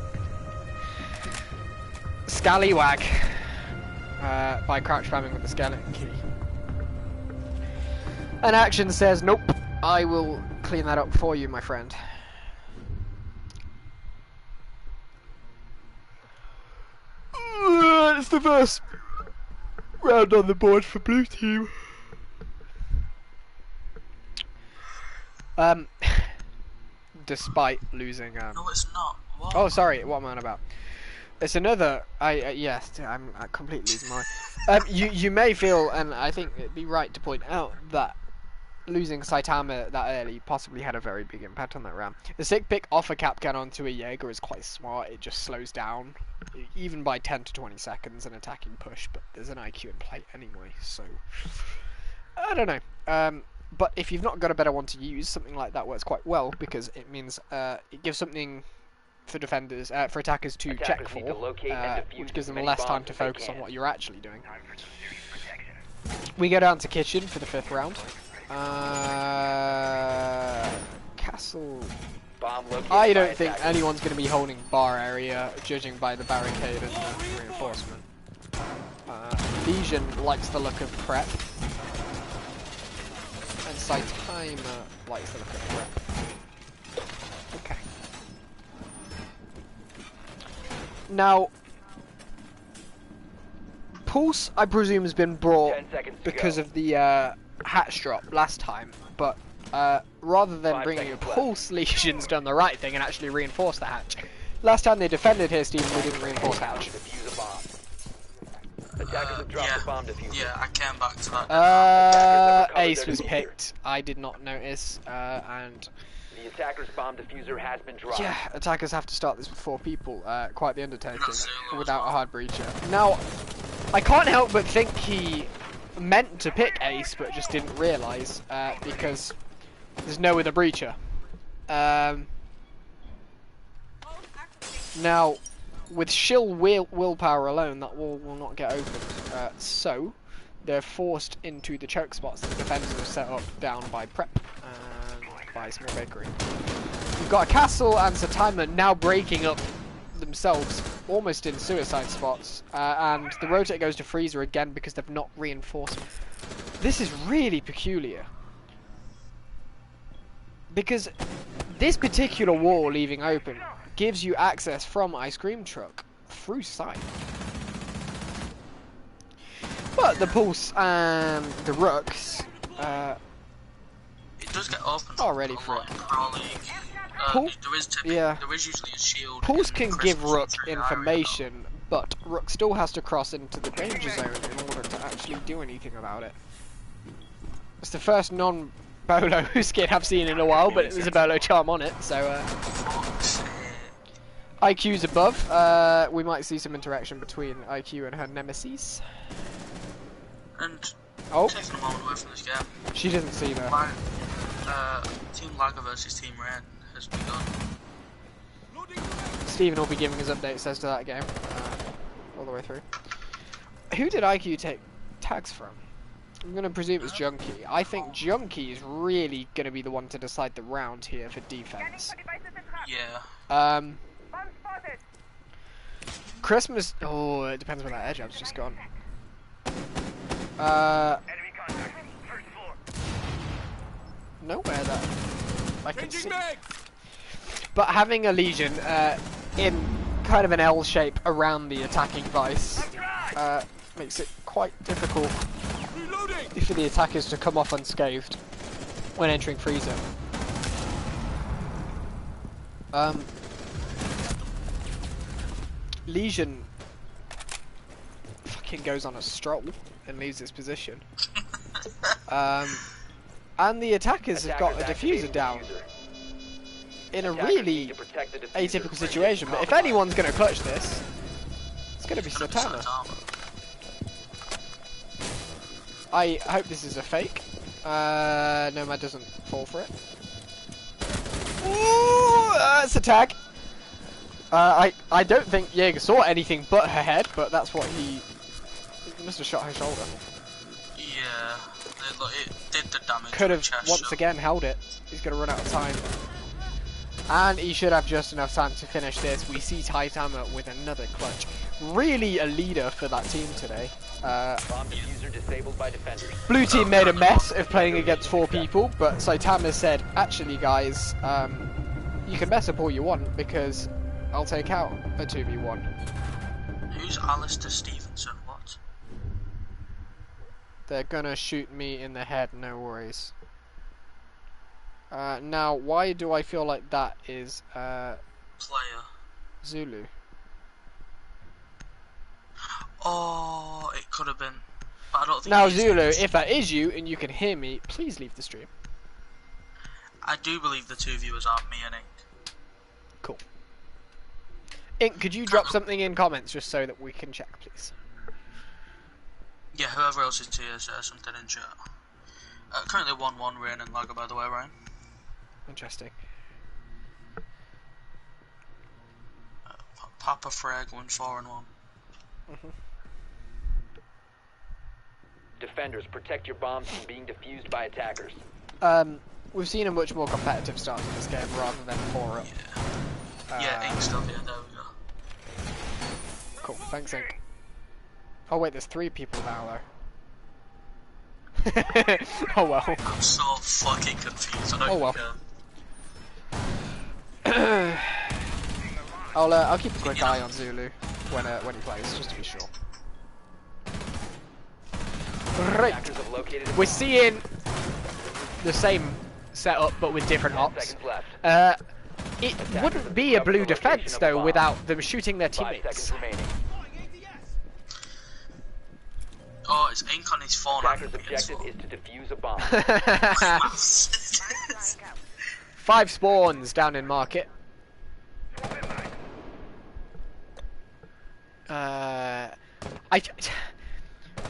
A: scallywag by crouch spamming with the skeleton key. And action says, nope, I will clean that up for you, my friend. the first round on the board for blue team. Despite losing.
E: No, it's not. What?
A: Oh, sorry. What am I on about? It's another. Yes, I'm completely losing my mind. You may feel, and I think it'd be right to point out that losing Saitama that early possibly had a very big impact on that round. The sick pick off a Capcan onto a Jaeger is quite smart. It just slows down, even by 10 to 20 seconds, an attacking push. But there's an IQ in play anyway, so I don't know. But if you've not got a better one to use, something like that works quite well because it means it gives something for defenders, for attackers to check for, which gives them less time to focus on what you're actually doing. We go down to kitchen for the 5th round. Castle. I don't think anyone's going to be holding bar area, judging by the barricade and the reinforcement. Legion likes the look of prep. And Saitama likes the look of prep. Okay. Now, Pulse, I presume, has been brought because of the hatch drop last time, but rather than bringing a Pulse, Legion's done the right thing and actually reinforced the hatch. Last time they defended his team, they didn't reinforce hatch.
E: Yeah, I came back to that.
A: Ace was picked. I did not notice, and
F: the attacker's bomb diffuser has been dropped.
A: yeah, attackers have to start this with 4 people. Quite the undertaking without a hard breacher. Now, I can't help but think he meant to pick Ace, but just didn't realise because there's no other breacher. Now, with shill willpower alone, that wall will not get opened. So, they're forced into the choke spots that the defenders have set up down by prep and by small bakery. You've got a castle and Saitama now breaking up themselves almost in suicide spots, and the rotate goes to freezer again because they've not reinforced. This is really peculiar because this particular wall leaving open gives you access from Ice Cream Truck through site. But the Pulse and the Rooks
E: it does get open
A: already for it.
E: There is usually a shield.
A: Pulse can give Rook information, but Rook still has to cross into the danger zone in order to actually do anything about it. It's the first non-Bolo skin I've seen in a while, but there's a Bolo charm on it, so IQ's above. We might see some interaction between IQ and her nemesis.
E: And taking a moment away from this game.
A: She doesn't see that.
E: Team Lager versus Team Rain has begun.
A: Steven will be giving his updates as to that game all the way through. Who did IQ take tags from? I'm going to presume it's Junkie. I think Junkie is really going to be the one to decide the round here for defense.
E: Yeah.
A: Christmas. Oh, it depends where that air jab's just gone. Nowhere that I can see. But having a Legion in kind of an L shape around the attacking vice makes it quite difficult for the attackers to come off unscathed when entering freezer. Legion fucking goes on a stroll and leaves its position. And the attackers have got a diffuser down in a really atypical situation. But if anyone's going to clutch this, it's going to be Saitama. I hope this is a fake. Nomad doesn't fall for it. Ooh, that's a tag. I don't think Jaeger saw anything but her head, but that's what he must have shot her shoulder.
E: Yeah, it did the damage.
A: Could have once again held it. He's going to run out of time. And he should have just enough time to finish this. We see Saitama with another clutch. Really a leader for that team today. Blue team made a mess of playing against 4 people, but Saitama said, actually guys, you can mess up all you want because I'll take out a 2v1.
E: Who's Alistair Stevenson? What?
A: They're gonna shoot me in the head, no worries. Now, why do I feel like that is
E: Player.
A: Zulu?
E: Oh, it could have been. But I don't think
A: Now,
E: he is
A: Zulu,
E: in this.
A: if that is you and you can hear me, please leave the stream.
E: I do believe the two viewers are me and Ink.
A: Cool. Ink, could you drop something in comments just so that we can check, please?
E: Yeah, whoever else is here, something in chat. Currently 1-1 Rain and Lager, by the way, Ryan.
A: Interesting.
E: Papa Frag won 4-1.
F: Defenders, protect your bombs from being defused by attackers.
A: We've seen a much more competitive start to this game rather than 4-up.
E: Yeah, Ink's still here, there we go.
A: Cool, thanks Ink. Oh wait, there's 3 people now though. Oh well.
E: I'm so fucking confused, I don't
A: Oh well.
E: care.
A: I'll keep a quick eye on Zulu when he plays, just to be sure. Right,
F: Attackers have located a
A: we're
F: bomb.
A: seeing the same setup but with different
F: 10
A: ops.
F: seconds left.
A: It wouldn't be a blue defense though without them shooting their
F: 5
A: teammates.
F: seconds remaining.
E: Oh, it's Ink on his phone.
F: Attacker's objective is to defuse a bomb.
A: 5 spawns down in market.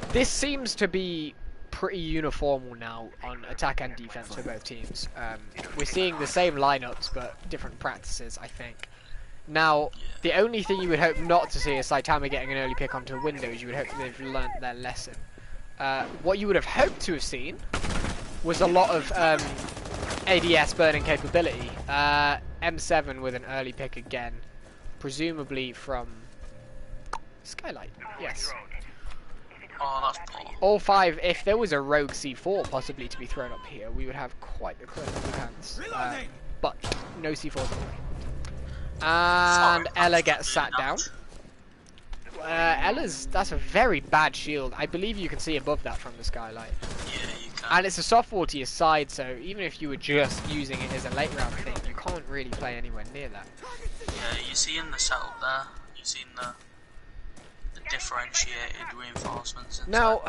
A: This seems to be pretty uniform now on attack and defense for both teams. We're seeing the same lineups but different practices, I think. Now, the only thing you would hope not to see is Saitama getting an early pick onto Windows. You would hope that they've learnt their lesson. What you would have hoped to have seen was a lot of ADS burning capability. M7 with an early pick again, presumably from Skylight. Yes.
E: Oh, that's poor.
A: All 5. If there was a rogue C4 possibly to be thrown up here, we would have quite the clinical hands. But no C4s on the way. And Ella gets sat down. That's a very bad shield. I believe you can see above that from the Skylight.
E: Yeah, you can.
A: And it's a softwall to your side, so even if you were just using it as a late round thing, you can't really play anywhere near that.
E: Yeah, you see in the setup there, you seen the differentiated reinforcements. And
A: Now,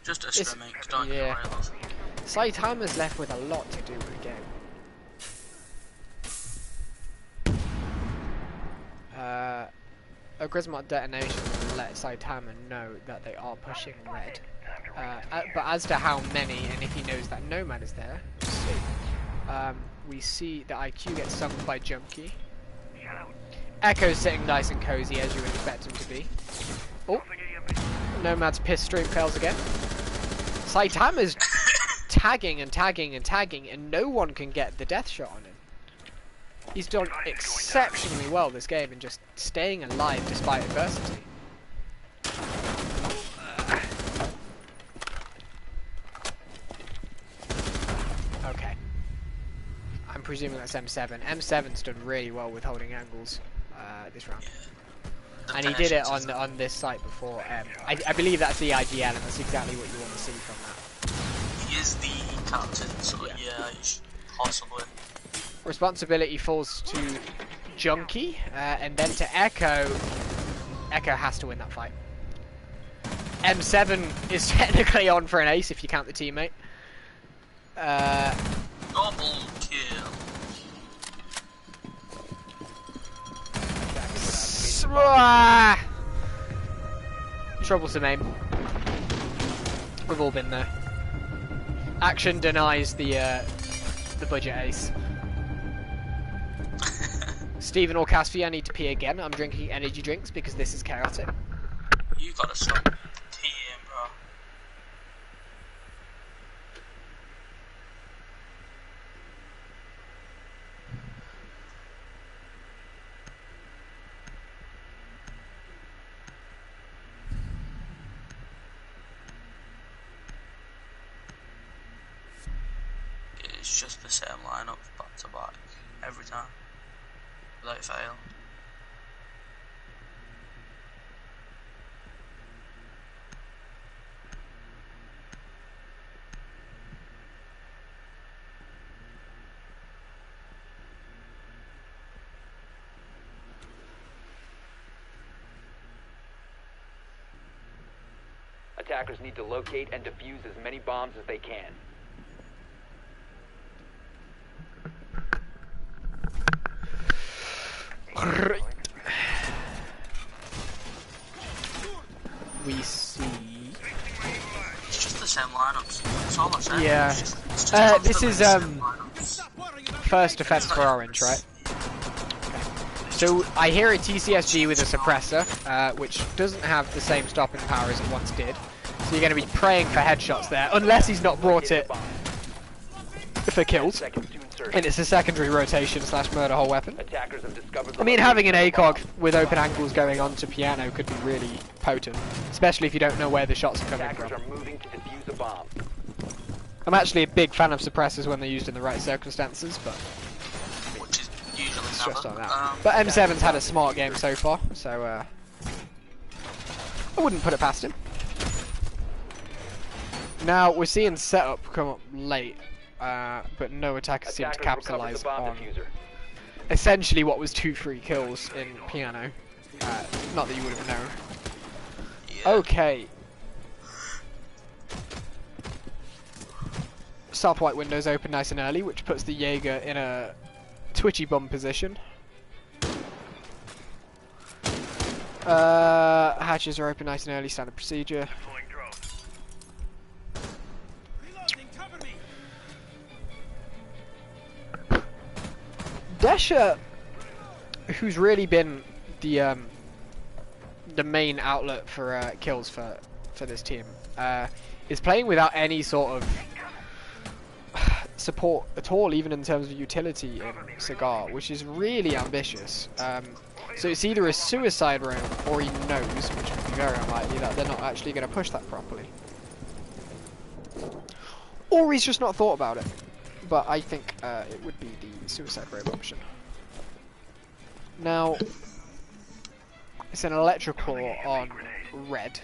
E: just a scrimmage, don't you
A: yeah.
E: worry, love.
A: Saitama's left with a lot to do again. A Grismot detonation will let Saitama know that they are pushing red. But as to how many, and if he knows that Nomad is there, we see that IQ gets summoned by Junkie. Echo's sitting nice and cozy as you would expect him to be. Oh, Nomad's piss stream fails again. Saitama's tagging and tagging and tagging, and no one can get the death shot on him. He's done exceptionally well this game in just staying alive despite adversity. Okay. I'm presuming that's M7. M7's done really well with holding angles this round. And he did it on this site before. I believe that's the IGL, and that's exactly what you want to see from that.
E: He is the captain, so yeah, possibly.
A: Responsibility falls to Junkie, and then to Echo. Echo has to win that fight. M7 is technically on for an ace if you count the teammate.
E: Double kill.
A: Troublesome aim. We've all been there. Action denies the budget ace. Stephen or Caspy, I need to pee again. I'm drinking energy drinks because this is chaotic.
E: You gotta stop peeing, bro. It's just the same lineup back to back every time, without fail.
F: Attackers need to locate and defuse as many bombs as they can.
A: We see.
E: It's just the same lineups. That's all I said.
A: Yeah.
E: It's just
A: This is
E: constantly the same lineups.
A: first defense for orange, right? So I hear a TCSG with a suppressor, which doesn't have the same stopping power as it once did. So you're going to be praying for headshots there, unless he's not brought it for kills. And it's a secondary rotation / murder hole weapon.
F: Attackers have discovered the
A: I mean, having an
F: location of
A: ACOG with open angles going onto piano could be really potent, especially if you don't know where the shots are coming
F: Attackers
A: from.
F: are moving to defuse a bomb.
A: I'm actually a big fan of suppressors when they're used in the right circumstances, but
E: Which is usually
A: it's just on
E: never.
A: that. But M7's had a smart game so far, so I wouldn't put it past him. Now we're seeing setup come up late, but no attackers seem to
F: Attackers recovered
A: capitalise
F: the bomb
A: on
F: diffuser.
A: essentially what was 2 free kills in piano. Not that you would have known.
E: Yeah.
A: Okay. South white windows open nice and early, which puts the Jaeger in a twitchy bum position. Hatches are open nice and early, standard procedure. Desha, who's really been the main outlet for kills for this team, is playing without any sort of support at all, even in terms of utility in Cigar, which is really ambitious. So it's either a suicide round, or he knows, which would be very unlikely, that they're not actually going to push that properly. Or he's just not thought about it. But I think it would be the suicide robe option. Now, it's an electrical on red,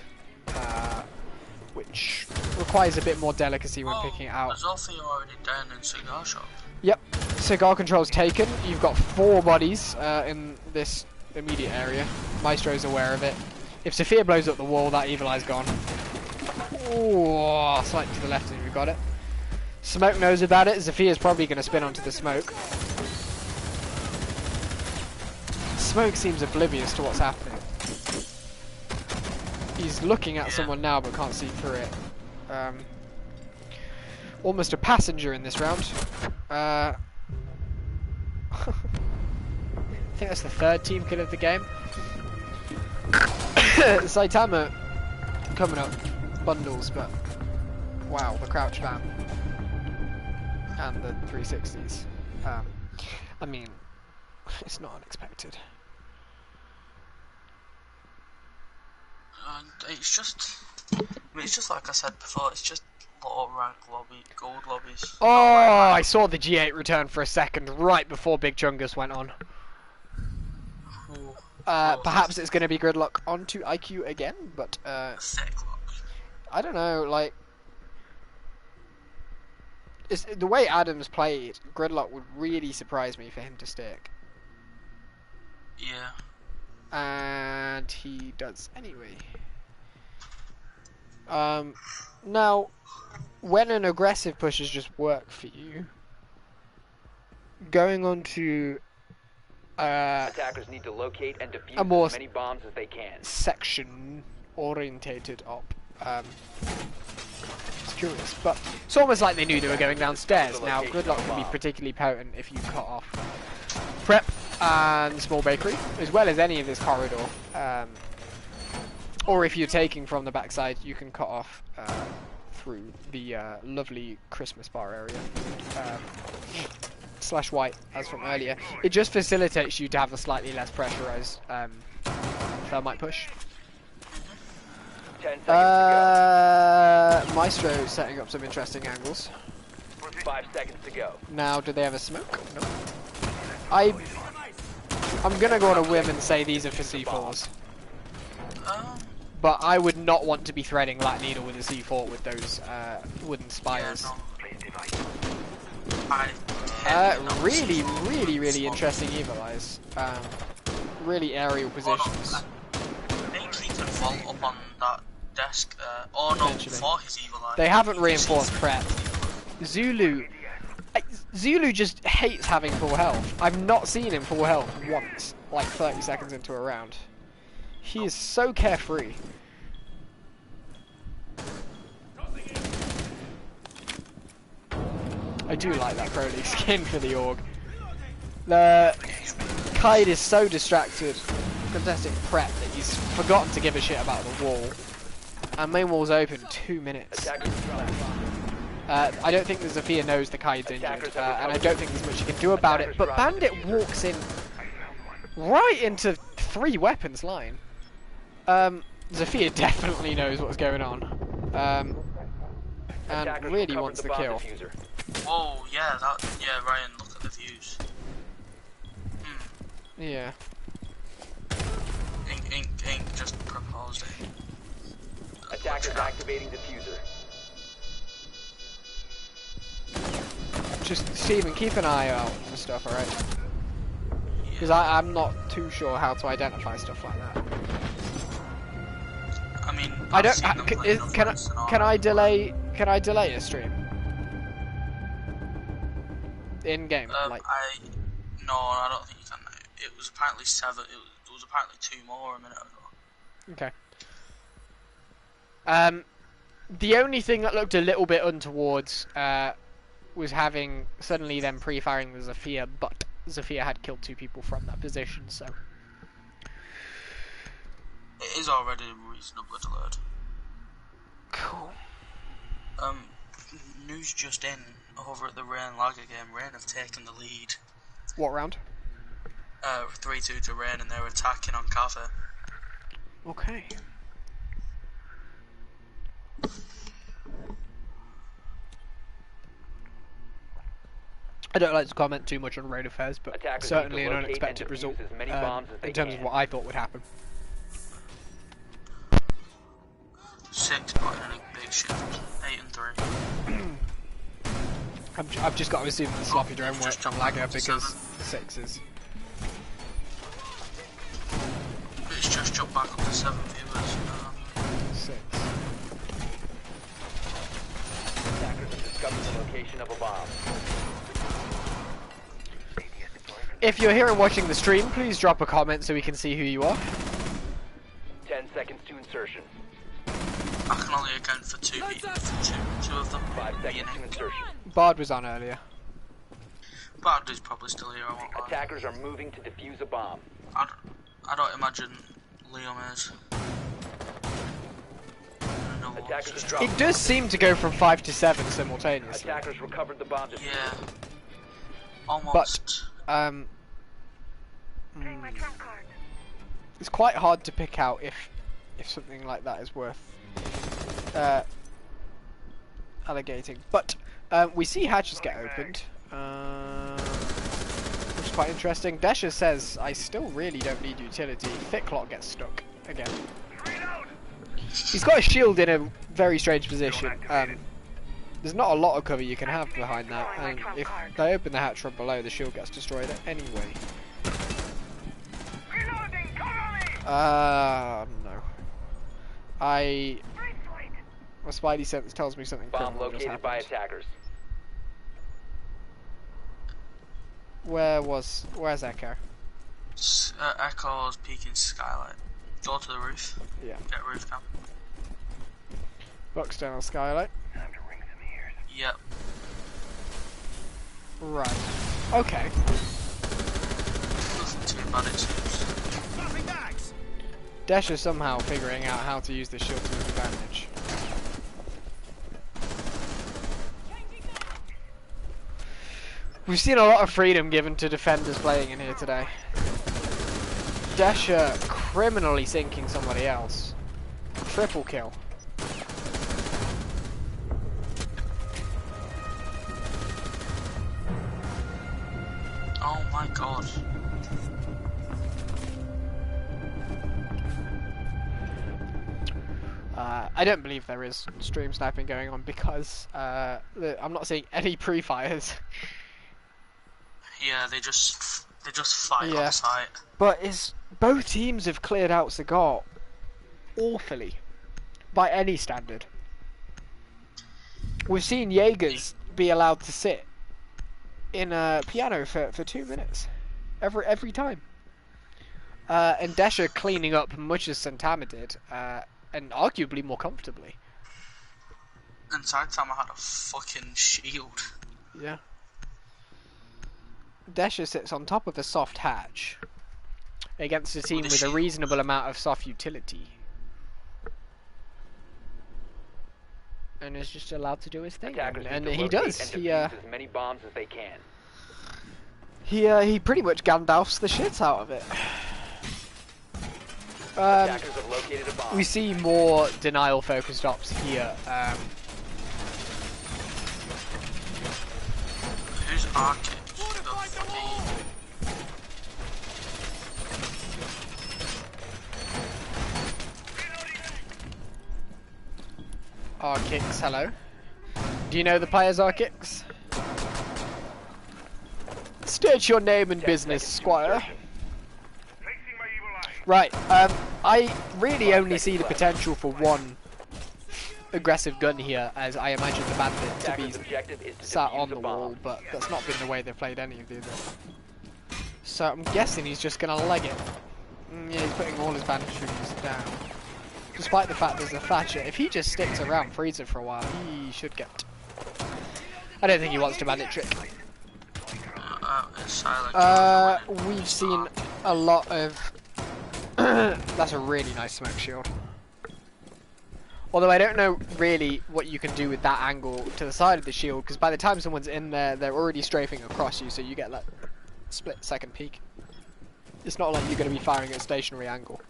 A: which requires a bit more delicacy when picking it out.
E: There's also already down in Cigar Shop.
A: Yep, cigar control's taken. You've got 4 bodies in this immediate area. Maestro's aware of it. If Sophia blows up the wall, that evil eye's gone. Oh, slightly to the left and we've got it. Smoke knows about it. Sophia's probably going to spin onto the smoke. Smoke seems oblivious to what's happening. He's looking at someone now but can't see through it. Almost a passenger in this round. I think that's the 3rd team kill of the game. Saitama coming up bundles, but wow, the crouch bam and the 360s. I mean, it's not unexpected.
E: And it's just like I said before, it's just low rank lobby, gold lobbies.
A: Oh, I saw the G8 return for a second right before Big Chungus went on. Perhaps it's going to be Gridlock onto IQ again, but I don't know, like, the way Adams played, Gridlock would really surprise me for him to stick.
E: Yeah.
A: And he does anyway. Now, when an aggressive pushes just work for you, going on to
F: attackers need to locate and defuse
A: a more
F: as many bombs as they can.
A: section orientated op. It's curious, but it's almost like they knew they were going downstairs. Now, Gridlock can be particularly potent if you cut off prep and small bakery, as well as any of this corridor. Or if you're taking from the backside, you can cut off through the lovely Christmas bar area. / white, as from earlier. It just facilitates you to have a slightly less pressurized thermite push.
F: 10 seconds to
A: Maestro setting up some interesting angles.
F: go. 5 seconds to go.
A: Now, do they have a smoke? Nope. I'm gonna go on a whim and say these are for C4s. But I would not want to be threading Lat Needle with a C4 with those wooden spires. Really interesting evil eyes. Really aerial positions.
E: I think he could vault up on that desk. Oh no,
A: Potentially.
E: for his evil eye.
A: They haven't reinforced prep. Zulu just hates having full health. I've not seen him full health once, like 30 seconds into a round. He is so carefree. I do like that Pro League skin for the org. The Kite is so distracted, contesting prep, that he's forgotten to give a shit about the wall. And main wall's open 2 minutes. I don't think the Zofia knows the Kite's injured, and I don't think there's much you can do about it. But Bandit walks in right into 3 weapons line. Zofia definitely knows what's going on, and really wants the kill.
E: Oh yeah, Ryan, look at the views.
A: Yeah.
E: Ink just proposed it.
F: Attackers activating diffuser.
A: Just, Steven, keep an eye out for stuff, alright? Because I'm not too sure how to identify stuff like that.
E: I mean,
A: I don't. Can I delay a stream? In game, like.
E: No, I don't think you can. It was apparently 7. There was apparently 2 more a minute ago.
A: Okay. The only thing that looked a little bit untowards was having suddenly them pre-firing the Zofia, but Zofia had killed 2 people from that position, so.
E: It is already reasonably delayed.
A: Cool.
E: News just in over at the Rain Lager game. Rain have taken the lead.
A: What round?
E: 3-2 to Rain, and they're attacking on Cafe.
A: Okay. I don't like to comment too much on raid affairs, but
F: Attackers
A: certainly
F: need to
A: an
F: locate
A: unexpected
F: and
A: result
F: defuse as many bombs as they
A: in terms of
F: can.
A: what I thought would happen.
E: 6 putting in a big shift. 8 and 3.
A: I've just got to assume the sloppy drone worked on Lager because 6 is.
E: It's just jumped back up to 7 viewers.
A: 6.
F: Attackers have discovered the location of a bomb.
A: If you're here and watching the stream, please drop a comment so we can see who you are.
F: 10 seconds to insertion.
E: I can only account for two of them.
F: 5 seconds to insertion.
A: Bard was on earlier.
E: Bard is probably still here, I won't lie.
F: Attackers are moving to defuse a bomb.
E: I don't imagine Liam is.
F: Attackers have dropped.
A: It does seem to go from 5 to 7 simultaneously.
F: Attackers recovered the bomb.
E: Yeah. Almost.
A: But, it's quite hard to pick out if something like that is worth alligating. But we see hatches get opened, which is quite interesting. Desha says, I still really don't need utility. Thicklock gets stuck again. He's got a shield in a very strange position. There's not a lot of cover you can have behind that, and if they open the hatch from below, the shield gets destroyed anyway. No. My spidey sense tells me something
F: Bomb
A: criminal just
F: located by
A: happened.
F: attackers.
A: Where's Echo?
E: Echo's peeking skylight. Go to the roof.
A: Yeah.
E: Get roof cam.
A: External skylight.
E: Yep.
A: Right. Okay.
E: Nothing too bad, it seems.
A: Dash is somehow figuring out how to use the shield to his advantage. We've seen a lot of freedom given to defenders playing in here today. Dasher criminally sinking somebody else. Triple kill.
E: Oh my god.
A: I don't believe there is stream sniping going on because I'm not seeing any pre-fires.
E: Yeah, they just fight on site.
A: But both teams have cleared out Cigar awfully. by any standard. We've seen Jaegers be allowed to sit in a piano for 2 minutes every time. And Desha cleaning up much as Santama did, and arguably more comfortably.
E: And Saitama had a fucking shield.
A: Yeah. Desha sits on top of a soft hatch against a team with a reasonable amount of soft utility. And is just allowed to do his thing. And he does.
F: As many bombs as they can.
A: He pretty much Gandalfs the shit out of it.
F: Attackers have located a bomb.
A: We see more denial focused ops here.
E: Who's Arctic?
A: Arcix, hello. Do you know the players, Arcix? State your name and business, Squire. Right, I really only see the potential for one aggressive gun here, as I imagine the bandit to be sat on the wall, but that's not been the way they've played any of the others. So I'm guessing he's just going to leg it. Yeah, he's putting all his banditries down. Despite the fact there's a Thatcher, if he just sticks around Freezer for a while, he should get. I don't think he wants to bandit trick. We've seen a lot of. That's a really nice smoke shield. Although I don't know really what you can do with that angle to the side of the shield, because by the time someone's in there, they're already strafing across you, so you get like split second peek. It's not like you're going to be firing at a stationary angle.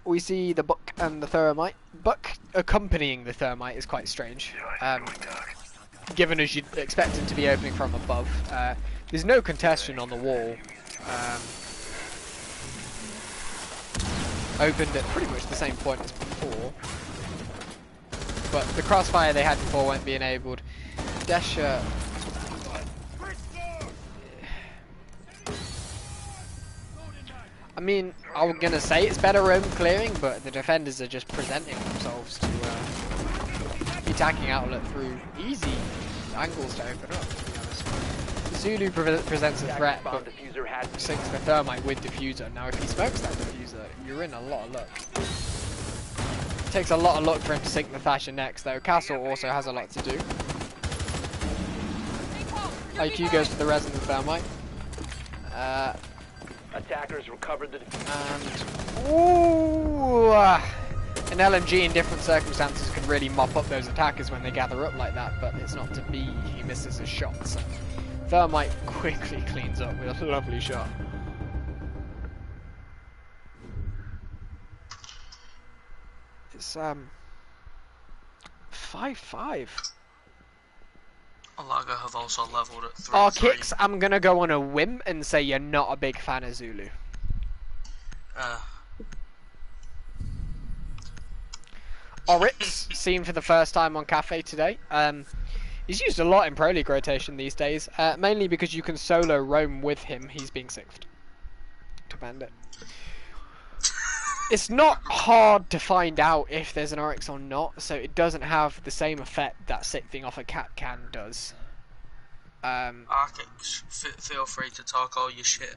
A: We see the Buck and the Thermite. Buck accompanying the Thermite is quite strange, given as you'd expect him to be opening from above. There's no contestation on the wall. Opened at pretty much the same point as before, but the crossfire they had before won't be enabled. Desha. I mean, I'm gonna say it's better roam clearing, but the defenders are just presenting themselves to the attacking outlet through easy angles to open up, to be honest. Zulu presents a threat, but sinks the Thermite with diffuser. Now if he smokes that diffuser, you're in a lot of luck. It takes a lot of luck for him to sink the Thatcher next, though. Castle also has a lot to do. IQ goes for the res and the Thermite.
F: Attackers recovered the
A: and ooh, an LMG in different circumstances can really mop up those attackers when they gather up like that, but it's not to be. He misses his shots. Thermite quickly cleans up with a lovely shot. It's 5-5.
E: Alaga have also leveled at 3-3.
A: Arcix, I'm gonna go on a whim and say you're not a big fan of Zulu. Oryx, seen for the first time on Cafe today. He's used a lot in Pro League rotation these days, mainly because you can solo roam with him. He's being sixth to Bandit. It's not hard to find out if there's an Oryx or not, so it doesn't have the same effect that sixthing off a cat can does.
E: Arcix, feel free to talk all your shit.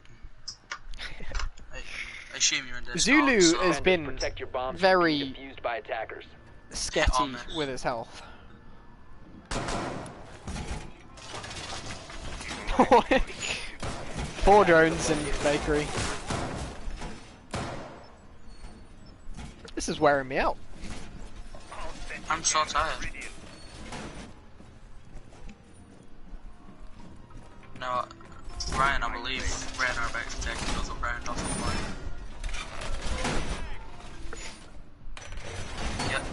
E: I assume you're in this.
A: Zulu
E: so
A: has been very sketchy with his health. 4 drones in bakery. This is wearing me out.
E: I'm so tired. No, Ryan, I believe Ryan are about to take another round off of mine. Yep,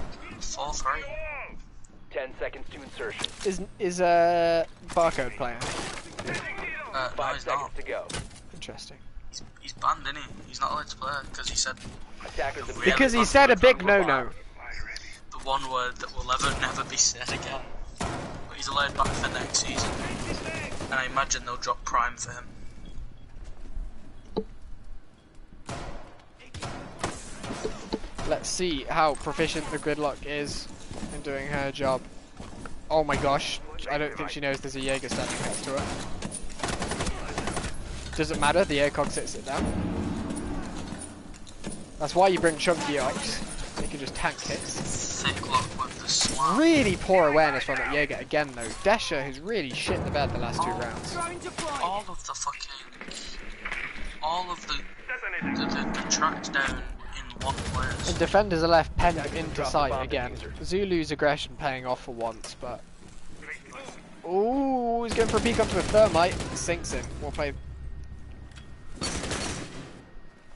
E: 4-3.
F: 10 seconds to insertion.
A: Is barcode playing?
E: No,
F: 5
E: he's
F: seconds
E: not.
F: to go.
A: Interesting.
E: He's banned, isn't he? He's not allowed to play because he said.
A: Because he said a big no-no.
E: The one word that will never be said again. But he's allowed back for next season. And I imagine they'll drop Prime for him.
A: Let's see how proficient the Gridlock is in doing her job. Oh my gosh, I don't think she knows there's a Jaeger standing next to her. Doesn't matter, the ACOG sits it down. That's why you bring chunky ops. You can just tank hits. Really poor awareness from that Jaeger again though. Desha has really shit the bed the last 2 rounds.
E: All of the tracks down in one place.
A: And defenders are left penned into sight again. Zulu's aggression paying off for once, but... Ooh, he's going for a peek onto a thermite. Sinks him. Well played.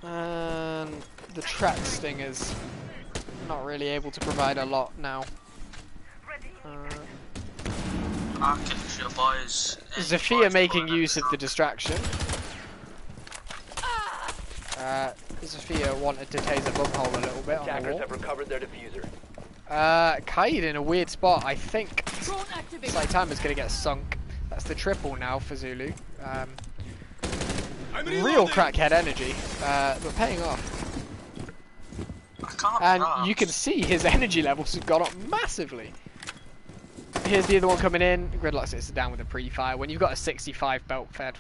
A: And the track stingers not really able to provide a lot now.
E: Architecture boys.
A: Zafia making use of the distraction. Zafia wanted to tase a bumhole a little bit on the
F: Attackers
A: wall.
F: have recovered their diffuser.
A: Kaid in a weird spot. I think Saitama's going to get sunk. That's the triple now for Zulu. Real crackhead energy, but paying off. And you can see his energy levels have gone up massively. Here's the other one coming in. Gridlock sits down with a pre-fire. When you've got a 65 belt fed,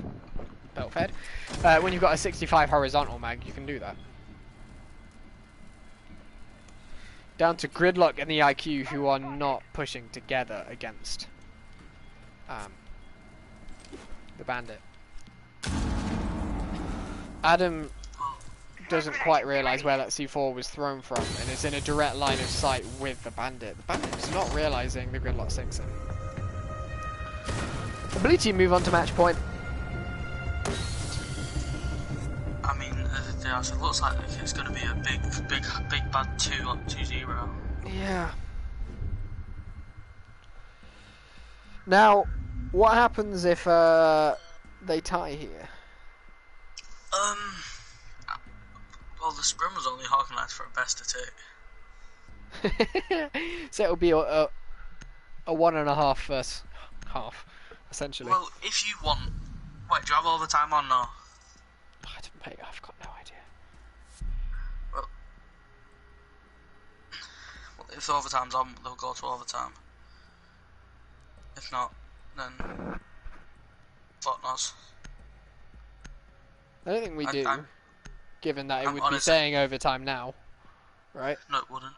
A: when you've got a 65 horizontal mag, you can do that. Down to Gridlock and the IQ, who are not pushing together against the bandit. Adam doesn't quite realise where that C4 was thrown from and is in a direct line of sight with the bandit. The bandit's not realising the Gridlock sinks him. The blue team move on to match point.
E: I mean, it looks like it's going to be a big bad 2-0.
A: Yeah. Now, what happens if they tie here?
E: Well, the sprint was only organised for a best of 2.
A: So it'll be a 1.5 versus half, essentially.
E: Well, if you want... Wait, do you have all the time on now?
A: I've got no idea.
E: Well, if the overtime's on, they'll go to overtime. If not, then... fuck knows.
A: I don't think we do, given that it would be
E: honestly,
A: saying overtime now, right?
E: No, it wouldn't.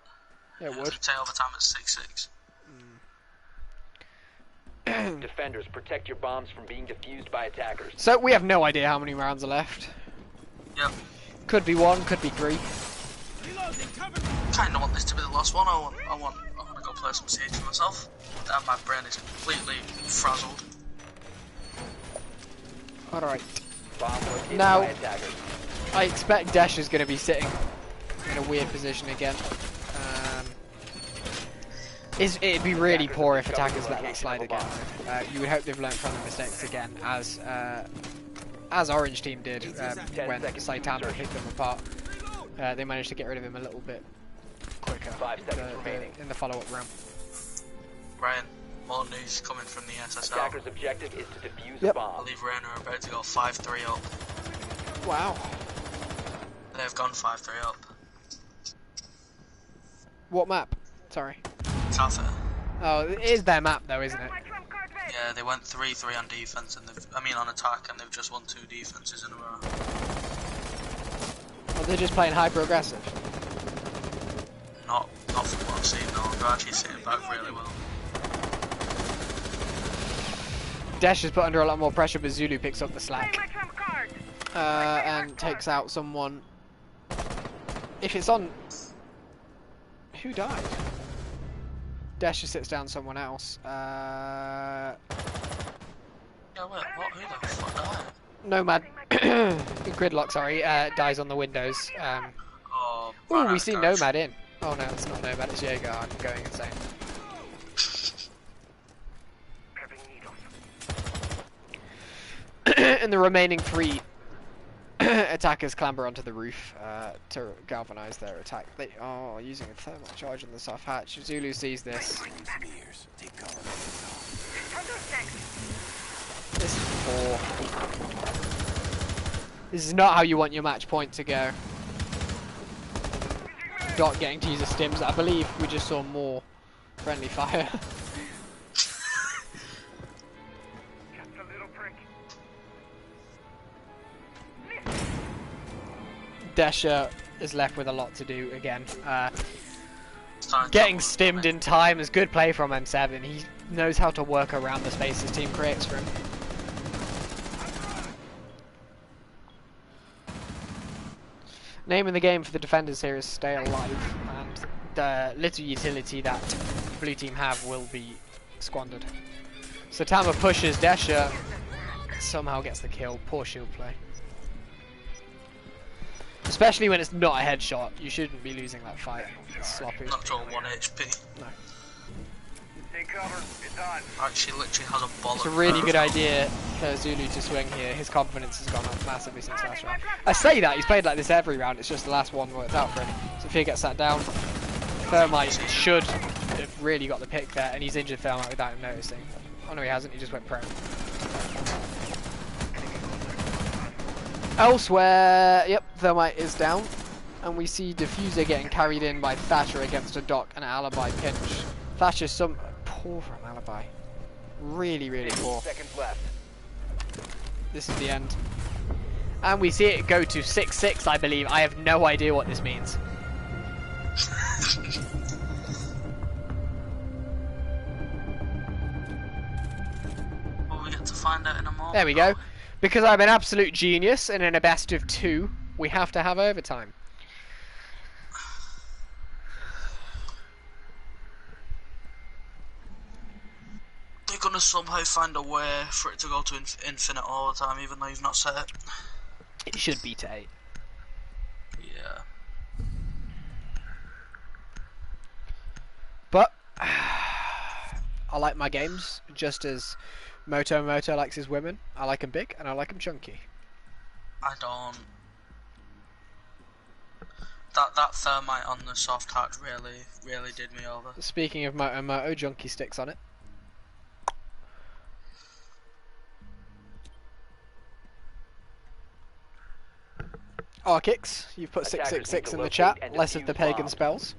A: Yeah, it would.
E: It would say overtime at 6-6.
F: Defenders, protect your bombs from being defused by attackers.
A: So we have no idea how many rounds are left.
E: Yep.
A: Could be 1, could be 3.
E: Kinda want this to be the last one. I want to go play some Siege for myself. And my brain is completely frazzled.
A: Alright.
F: Bomb
A: Now,
F: by attackers.
A: I expect Dash is going to be sitting in a weird position again. It'd be really poor if attackers let that slide again. You would hope they've learned from the mistakes again, as Orange Team did when Saitama picked them apart. They managed to get rid of him a little bit quicker
F: 5 seconds remaining.
A: in the follow-up round.
E: Ryan, more news coming from the SSL.
F: Attackers' objective is to defuse
A: Yep.
F: a
E: I
F: bomb.
E: believe Ryan are about to go 5-3 up.
A: Wow.
E: They've gone 5-3 up.
A: What map? Sorry.
E: Taffer.
A: Oh, it is their map though, isn't it?
E: Yeah, they went 3-3 on defense and on attack, and they've just won 2 defenses in a row.
A: Or they're just playing hyper-aggressive.
E: Not from what I've seen. No, they're actually sitting back really well.
A: Dash is put under a lot more pressure, but Zulu picks up the slack. And takes out someone. If it's on... Who died? Dash sits down someone else.
E: Yeah, wait, what? Who the fuck died?
A: Nomad. Gridlock, sorry. Dies on the windows.
E: Oh,
A: Ooh, we see Nomad in. Oh no, it's not Nomad, it's Jaeger. I'm going insane. And the remaining 3 attackers clamber onto the roof to galvanize their attack. They are using a thermal charge on the soft hatch. Zulu sees this. This is poor. This is not how you want your match point to go. Doc getting to use his stims. I believe we just saw more friendly fire. Desha is left with a lot to do again. Getting stimmed in time is good play from M7. He knows how to work around the space his team creates for him. Name of the game for the defenders here is stay alive, and the little utility that blue team have will be squandered. So Tama pushes, Desha somehow gets the kill. Poor shield play. Especially when it's not a headshot, you shouldn't be losing that fight. It's sloppy.
E: Not all 1 HP.
A: No.
F: Take cover. It's on.
E: Like, she literally has a bullet.
A: It's a really good idea for Zulu to swing here. His confidence has gone up massively since last round. I say that, he's played like this every round, it's just the last one worked out for him. Sophia gets sat down. Thermite should have really got the pick there, and he's injured Thermite without him noticing. Oh no, he hasn't, he just went prone. Elsewhere, yep, Thermite is down. And we see Diffuser getting carried in by Thatcher against a Doc and an Alibi pinch. Thatcher's poor from Alibi. Really, really poor.
F: Seconds left.
A: This is the end. And we see it go to 6-6, I believe. I have no idea what this means.
E: Well, we get to find out in a moment.
A: There we go. Because I'm an absolute genius, and in a best of 2, we have to have overtime.
E: They're gonna somehow find a way for it to go to infinite all the time, even though you've not set it.
A: It should be to 8.
E: Yeah.
A: But I like my games just as Moto likes his women. I like them big and I like them chunky.
E: I don't. That Thermite on the soft hatch really did me over.
A: Speaking of Moto, junky sticks on it. Arkix, you've put 666 in the chat. Less of the pagan spells.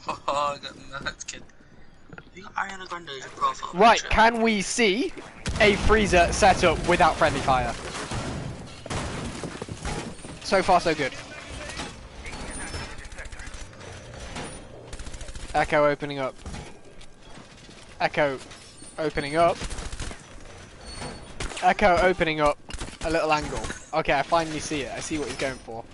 E: Oh, I got mad, kid. Ariana Grande is your profile.
A: Right,
E: picture.
A: can we see a freezer set up without friendly fire? So far, so good. Echo opening up. Echo opening up. Echo opening up. A little angle. Okay, I finally see it. I see what he's going for.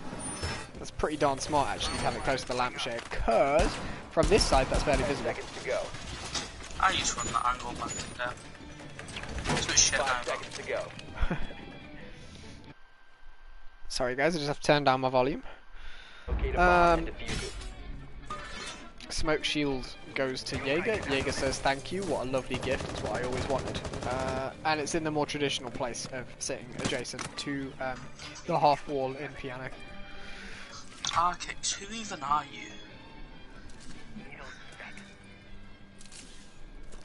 A: That's pretty darn smart, actually, to have it close to the lampshade, because from this side, that's barely visible.
F: Seconds to go.
E: I used to run that angle back in there. It's a bit shit
F: 5
E: now.
F: seconds to go.
A: Sorry, guys, I just have to turn down my volume.
F: Locate a bomb and defuse it.
A: Smoke shield goes to Jaeger. Jaeger says thank you. What a lovely gift. It's what I always wanted. And it's in the more traditional place of sitting adjacent to the half wall in piano.
E: Arkix, who even are you?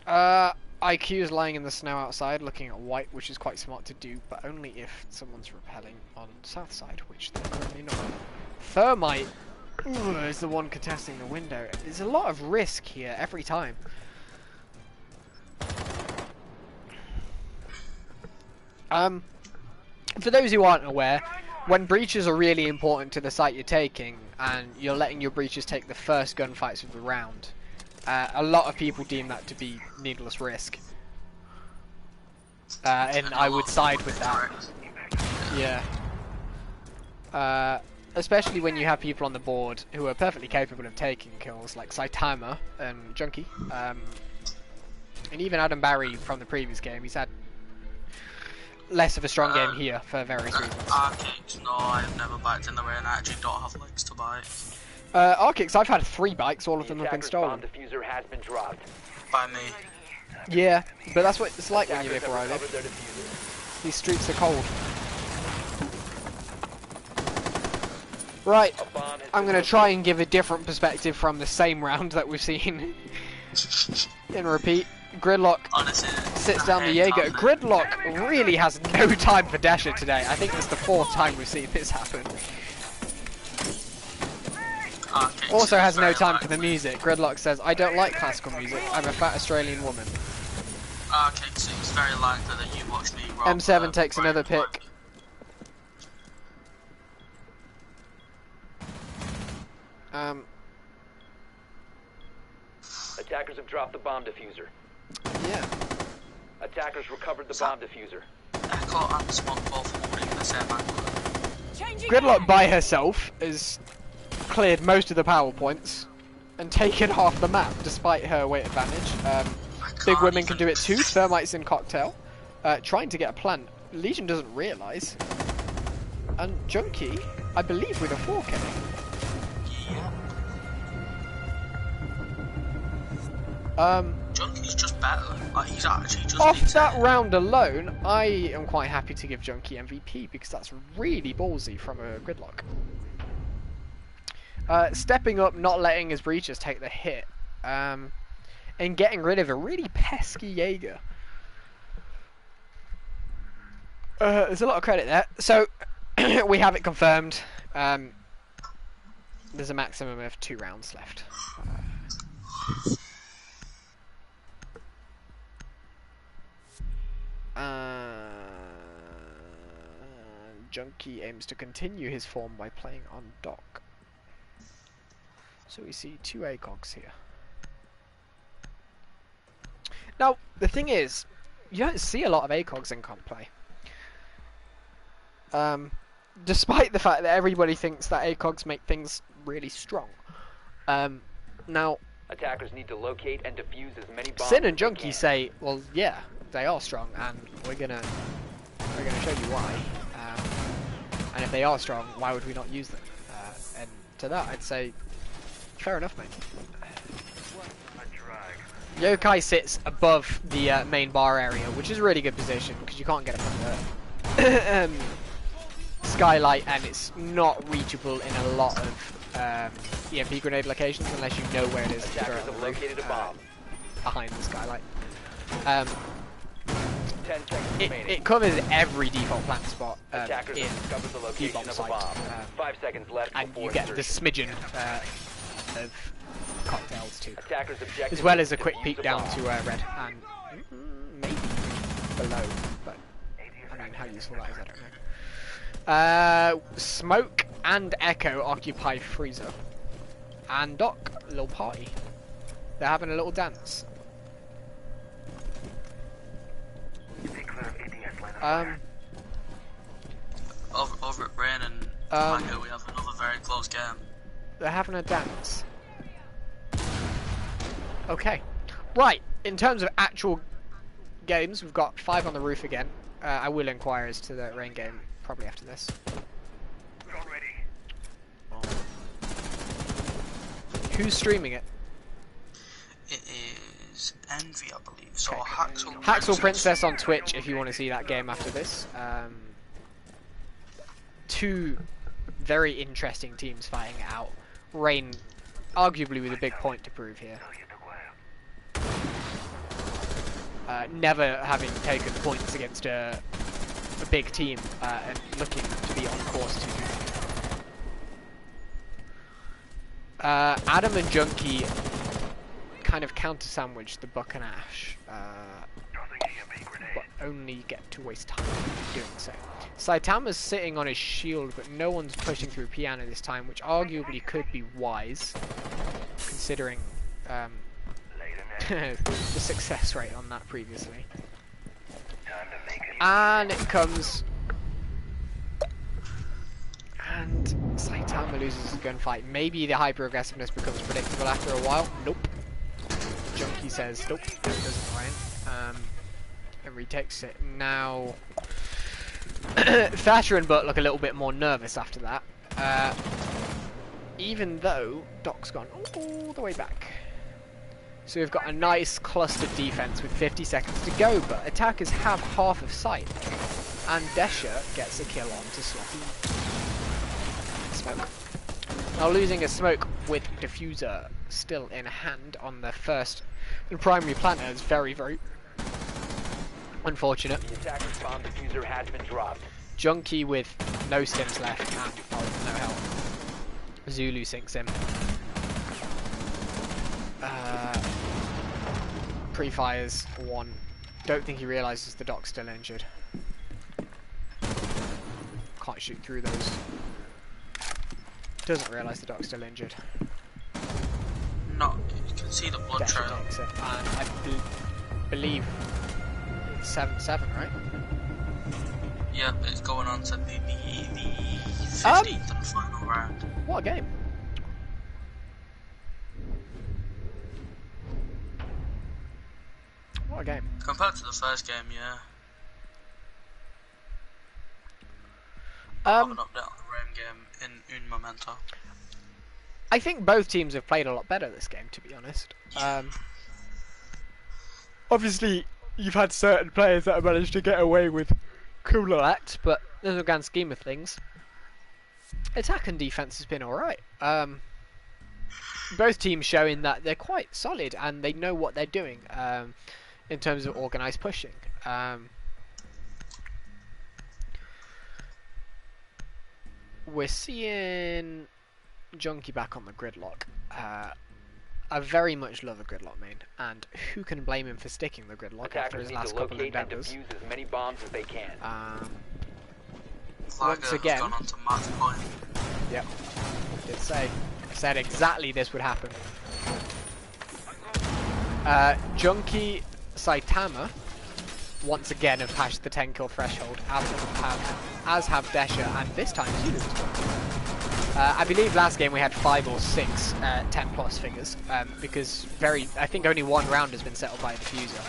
A: IQ is lying in the snow outside looking at white, which is quite smart to do, but only if someone's repelling on south side, which they're currently not. Thermite is the one contesting the window. There's a lot of risk here every time. For those who aren't aware, when breaches are really important to the site you're taking, and you're letting your breaches take the first gunfights of the round, a lot of people deem that to be needless risk. And I would side with that. Yeah. Especially when you have people on the board who are perfectly capable of taking kills, like Saitama and Junkie. And even Adam Barry from the previous game, he's had less of a strong game here for various reasons.
E: Arkix, no, I've never biked in the rain. I actually don't have legs to bike.
A: Arkix, I've had 3 bikes, all of them have been stolen.
F: Bomb diffuser has been dropped.
E: By me.
A: Yeah, but that's what it's like when you live where I
F: Recovered their
A: live.
F: diffuser.
A: These streets are cold. Right,
F: A bomb has
A: I'm
F: been
A: going to try and give a different perspective from the same round that we've seen in repeat. Gridlock
E: Honestly,
A: sits down the Jaeger. Gridlock really has no time for Desha today. I think it's the 4th time we've seen this happen. Also has no
E: very
A: time for the
E: likely.
A: music. Gridlock says, I don't like classical music. I'm a fat Australian woman.
E: Okay, so it's very likely that you watched me rob,
A: M7 takes
E: very
A: another pick.
F: Attackers have dropped the bomb diffuser.
A: Yeah.
F: Attackers recovered the bomb diffuser.
E: Echo and Smoke both holding the same angle.
A: Gridlock by herself has cleared most of the power points and taken half the map despite her weight advantage. Big Women can do it too. Thermite's in cocktail. Trying to get a plant. Legion doesn't realise. And Junkie, I believe, with a 4K.
E: Junkie's just better. He's actually just
A: Off that
E: insane.
A: round alone, I am quite happy to give Junkie MVP because that's really ballsy from a Gridlock. Stepping up, not letting his breaches take the hit, and getting rid of a really pesky Jaeger. There's a lot of credit there. So, we have it confirmed. There's a maximum of 2 rounds left. Junkie aims to continue his form by playing on dock. So we see 2 ACOGs here. Now, the thing is, you don't see a lot of ACOGs in comp play. Despite the fact that everybody thinks that ACOGs make things really strong. Now,
F: Attackers need to locate and defuse as many bombs.
A: Sin and
F: as they
A: Junkie
F: can.
A: say, well, yeah, they are strong, and we're gonna show you why. And if they are strong, why would we not use them? And to that, I'd say, fair enough, mate. Yokai sits above the main bar area, which is a really good position because you can't get it from there. Skylight, and it's not reachable in a lot of EMP grenade locations unless you know where it is.
F: Attackers have located a bomb.
A: Behind the skylight.
F: 10 seconds remaining.
A: It covers every default plant spot
F: Attackers
A: in
F: have discovered the location
A: default
F: of a
A: site,
F: bomb. 5 seconds left
A: and
F: before
A: you get the
F: insertion.
A: smidgen of cocktails too,
F: Attackers objective
A: as well as a
F: is
A: quick
F: defuse
A: peek
F: the
A: down
F: bomb.
A: to red and maybe below, but I mean how useful that is, I don't know. Smoke and Echo occupy freezer, and Doc, a little party. They're having a little dance.
E: Over at Rain and Mango, we have another very close game.
A: They're having a dance. Okay. Right, in terms of actual games, we've got 5 on the roof again. I will inquire as to the Rain game probably after this. Who's streaming it?
E: It is Envy, I believe. So
A: Okay.
E: Haxel
A: Princess on Twitch if you want to see that game after this. 2 very interesting teams fighting it out. Rain, arguably with a big point to prove here. Never having taken points against a big team and looking to be on course to. Adam and Junkie kind of counter-sandwich the Buck and Ash, but only get to waste time doing so. Saitama's sitting on his shield, but no one's pushing through Piano this time, which arguably could be wise, considering the success rate on that previously. And it comes, and Saitama loses the gunfight. Maybe the hyper-aggressiveness becomes predictable after a while. Nope. Junkie says nope, that doesn't Ryan. And retakes it. Now Thatcher and Butt look a little bit more nervous after that. Even though Doc's gone all the way back. So we've got a nice clustered defense with 50 seconds to go, but attackers have half of sight. And Desha gets a kill onto Sloppy Smoke. Now losing a Smoke with Diffuser still in hand on the first and primary planter is very, very unfortunate.
F: The attacker's bomb diffuser has been dropped.
A: Junkie with no stims left and no health. Zulu sinks him. Pre-fires 1. Don't think he realises the doc's still injured. Can't shoot through those. Doesn't realise the doc's still injured.
E: No, you can see the blood
A: Desha
E: trail.
A: takes it, and I believe it's 7-7, right?
E: Yep, it's going on to the 15th and final round.
A: What a game! What a game!
E: Compared to the first game, yeah. Have an update on the Rome game in Un Momento.
A: I think both teams have played a lot better this game, to be honest. Obviously, you've had certain players that have managed to get away with cooler acts, but in the grand scheme of things, attack and defense has been alright. Both teams showing that they're quite solid and they know what they're doing in terms of organised pushing. We're seeing Junkie back on the gridlock. I very much love a gridlock main, and who can blame him for sticking the gridlock after his last couple of endeavours?
F: Defuse as many bombs as they can.
A: Once again,
E: gone on to match point.
A: yep, did say. I said exactly this would happen. Junkie Saitama once again have passed the 10 kill threshold, as have Desha, and this time Zulu as well. I believe last game we had 5 or 6 10 plus figures, because I think only one round has been settled by a diffuser.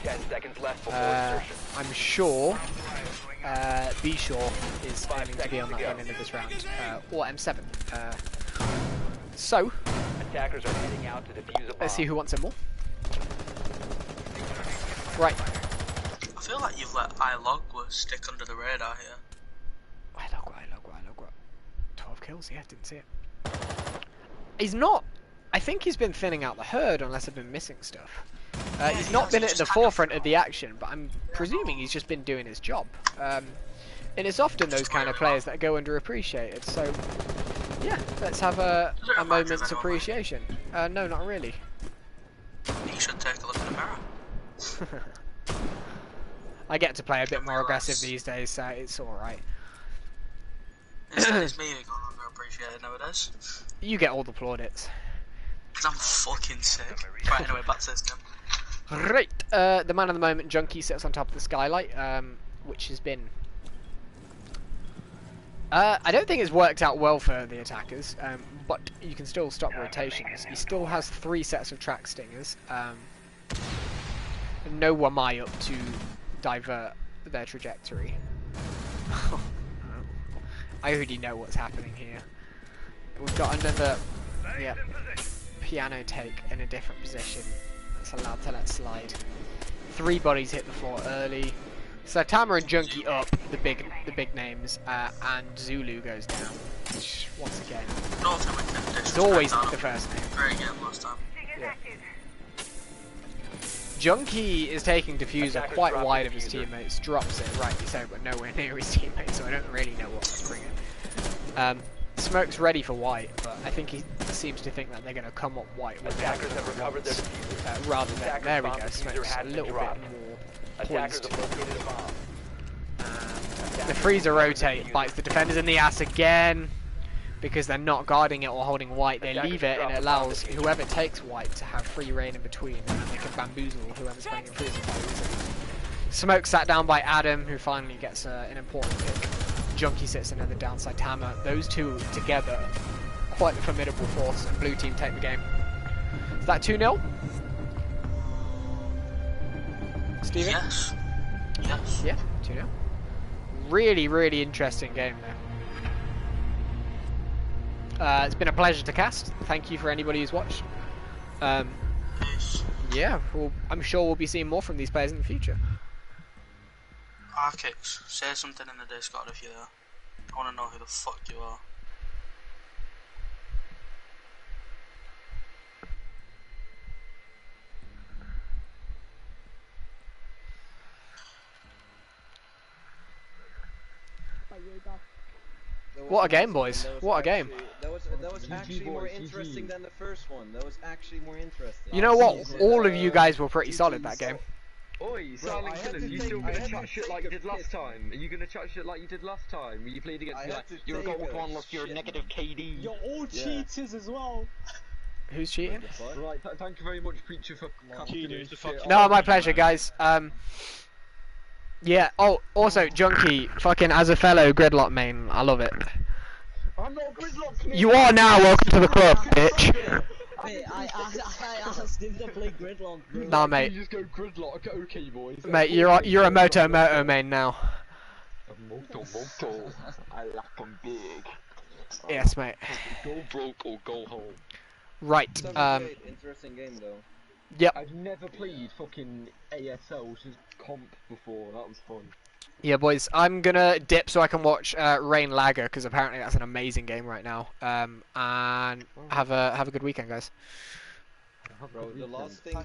F: 10 seconds left before insertion.
A: I'm sure B-Shaw is aiming to be on that one end of this round, or M7. So,
F: Attackers are heading out to defuse a bomb.
A: let's see who wants it more. Right.
E: I feel like you've let iLogwa stick under the radar here.
A: iLogwa. 12 kills, yeah, didn't see it. He's not... I think he's been thinning out the herd, unless I've been missing stuff. He's not been at the forefront of the action, but I'm presuming he's just been doing his job. And it's often those kind of players that go underappreciated, so... Yeah, let's have a moment's appreciation. No, not really.
E: You should take a look in the mirror.
A: I get to play a bit more aggressive these days, so it's alright.
E: It's me who got underappreciated nowadays.
A: You get all the plaudits.
E: Because I'm fucking sick. Right, anyway, back to this game.
A: Right, the man of the moment, Junkie, sits on top of the skylight, which has been... I don't think it's worked out well for the attackers, but you can still stop rotations. He still has 3 sets of track stingers. No Wamai up to divert their trajectory. I already know what's happening here. We've got another piano take in a different position. That's allowed to let slide. 3 bodies hit the floor early. So Tama and Junkie up, the big names, and Zulu goes down. Once again, it's always the first name.
E: Great game last time.
A: Yeah. Junkie is taking Diffuser quite wide of his teammates, drops it, rightly so, but nowhere near his teammates, so I don't really know what to bring in. Smoke's ready for white, but I think he seems to think that they're going to come up white with
F: Attackers have recovered their defusers.
A: rather than,
F: Attackers
A: there we
F: bomb
A: go,
F: diffuser
A: Smoke's a
F: has been
A: little bit
F: dropped.
A: more
F: Attackers
A: poised.
F: have located a bomb.
A: The freezer rotate bites the defenders in the ass again because they're not guarding it or holding white. They leave it and it allows whoever takes white to have free reign in between, and they can bamboozle whoever's playing in freezer quite easily. Smoke sat down by Adam, who finally gets an important pick. Junkie sits another downside Tama. Those two together, quite a formidable force, and blue team take the game. Is that 2-0? Steven?
E: Yes. Yes.
A: Yeah, 2-0. Really, really interesting game there. It's been a pleasure to cast. Thank you for anybody who's watched.
E: Peace.
A: Yeah, I'm sure we'll be seeing more from these players in the future.
E: R-Kicks, say something in the Discord if you're there. I want to know who the fuck you are.
C: There
A: What a game, boys. What a game.
C: That was actually more
H: boys,
C: interesting
H: GG.
C: than the first one. That was actually more interesting.
A: You know what?
C: Season,
A: All of you guys were pretty
C: GG
A: solid that game.
D: Oi, Silent
C: I had
D: Killers,
C: to
D: you
C: take-
D: still
C: I
D: gonna
C: had to
D: chat shit
C: take
D: like you
C: a
D: did last
C: piss.
D: time? Are you gonna chat shit like you did last time? You played against
C: I
D: me
C: had
D: like
C: to
D: you're a
C: take
D: gold
C: a
D: one, look, you're a
C: shit.
D: negative KD.
G: You're all
C: Yeah.
G: cheaters as well.
A: Who's cheating?
H: Right, thank you very much, Preacher, for
G: Cheaters,
H: this
G: the
H: shit.
G: fuck-
A: No, my pleasure, guys. Yeah. Oh, also, Junkie, fucking as a fellow Gridlock main, I love it.
H: I'm not Gridlock, mate.
A: You are now. Welcome to the club, bitch.
B: Mate, I asked him to play Gridlock, bro.
A: Nah, mate.
H: You just go Gridlock. Okay, boys.
A: Mate, you're a Moto main now.
D: Moto. I like 'em big.
A: Yes, mate.
D: Go broke or go home.
A: Right.
C: That was great. Interesting game though.
A: Yep.
H: I've never played fucking ASL, just comp before. That was fun.
A: Yeah, boys. I'm gonna dip so I can watch Rain Lagger because apparently that's an amazing game right now. And have a good weekend, guys.
C: Bro, the last thing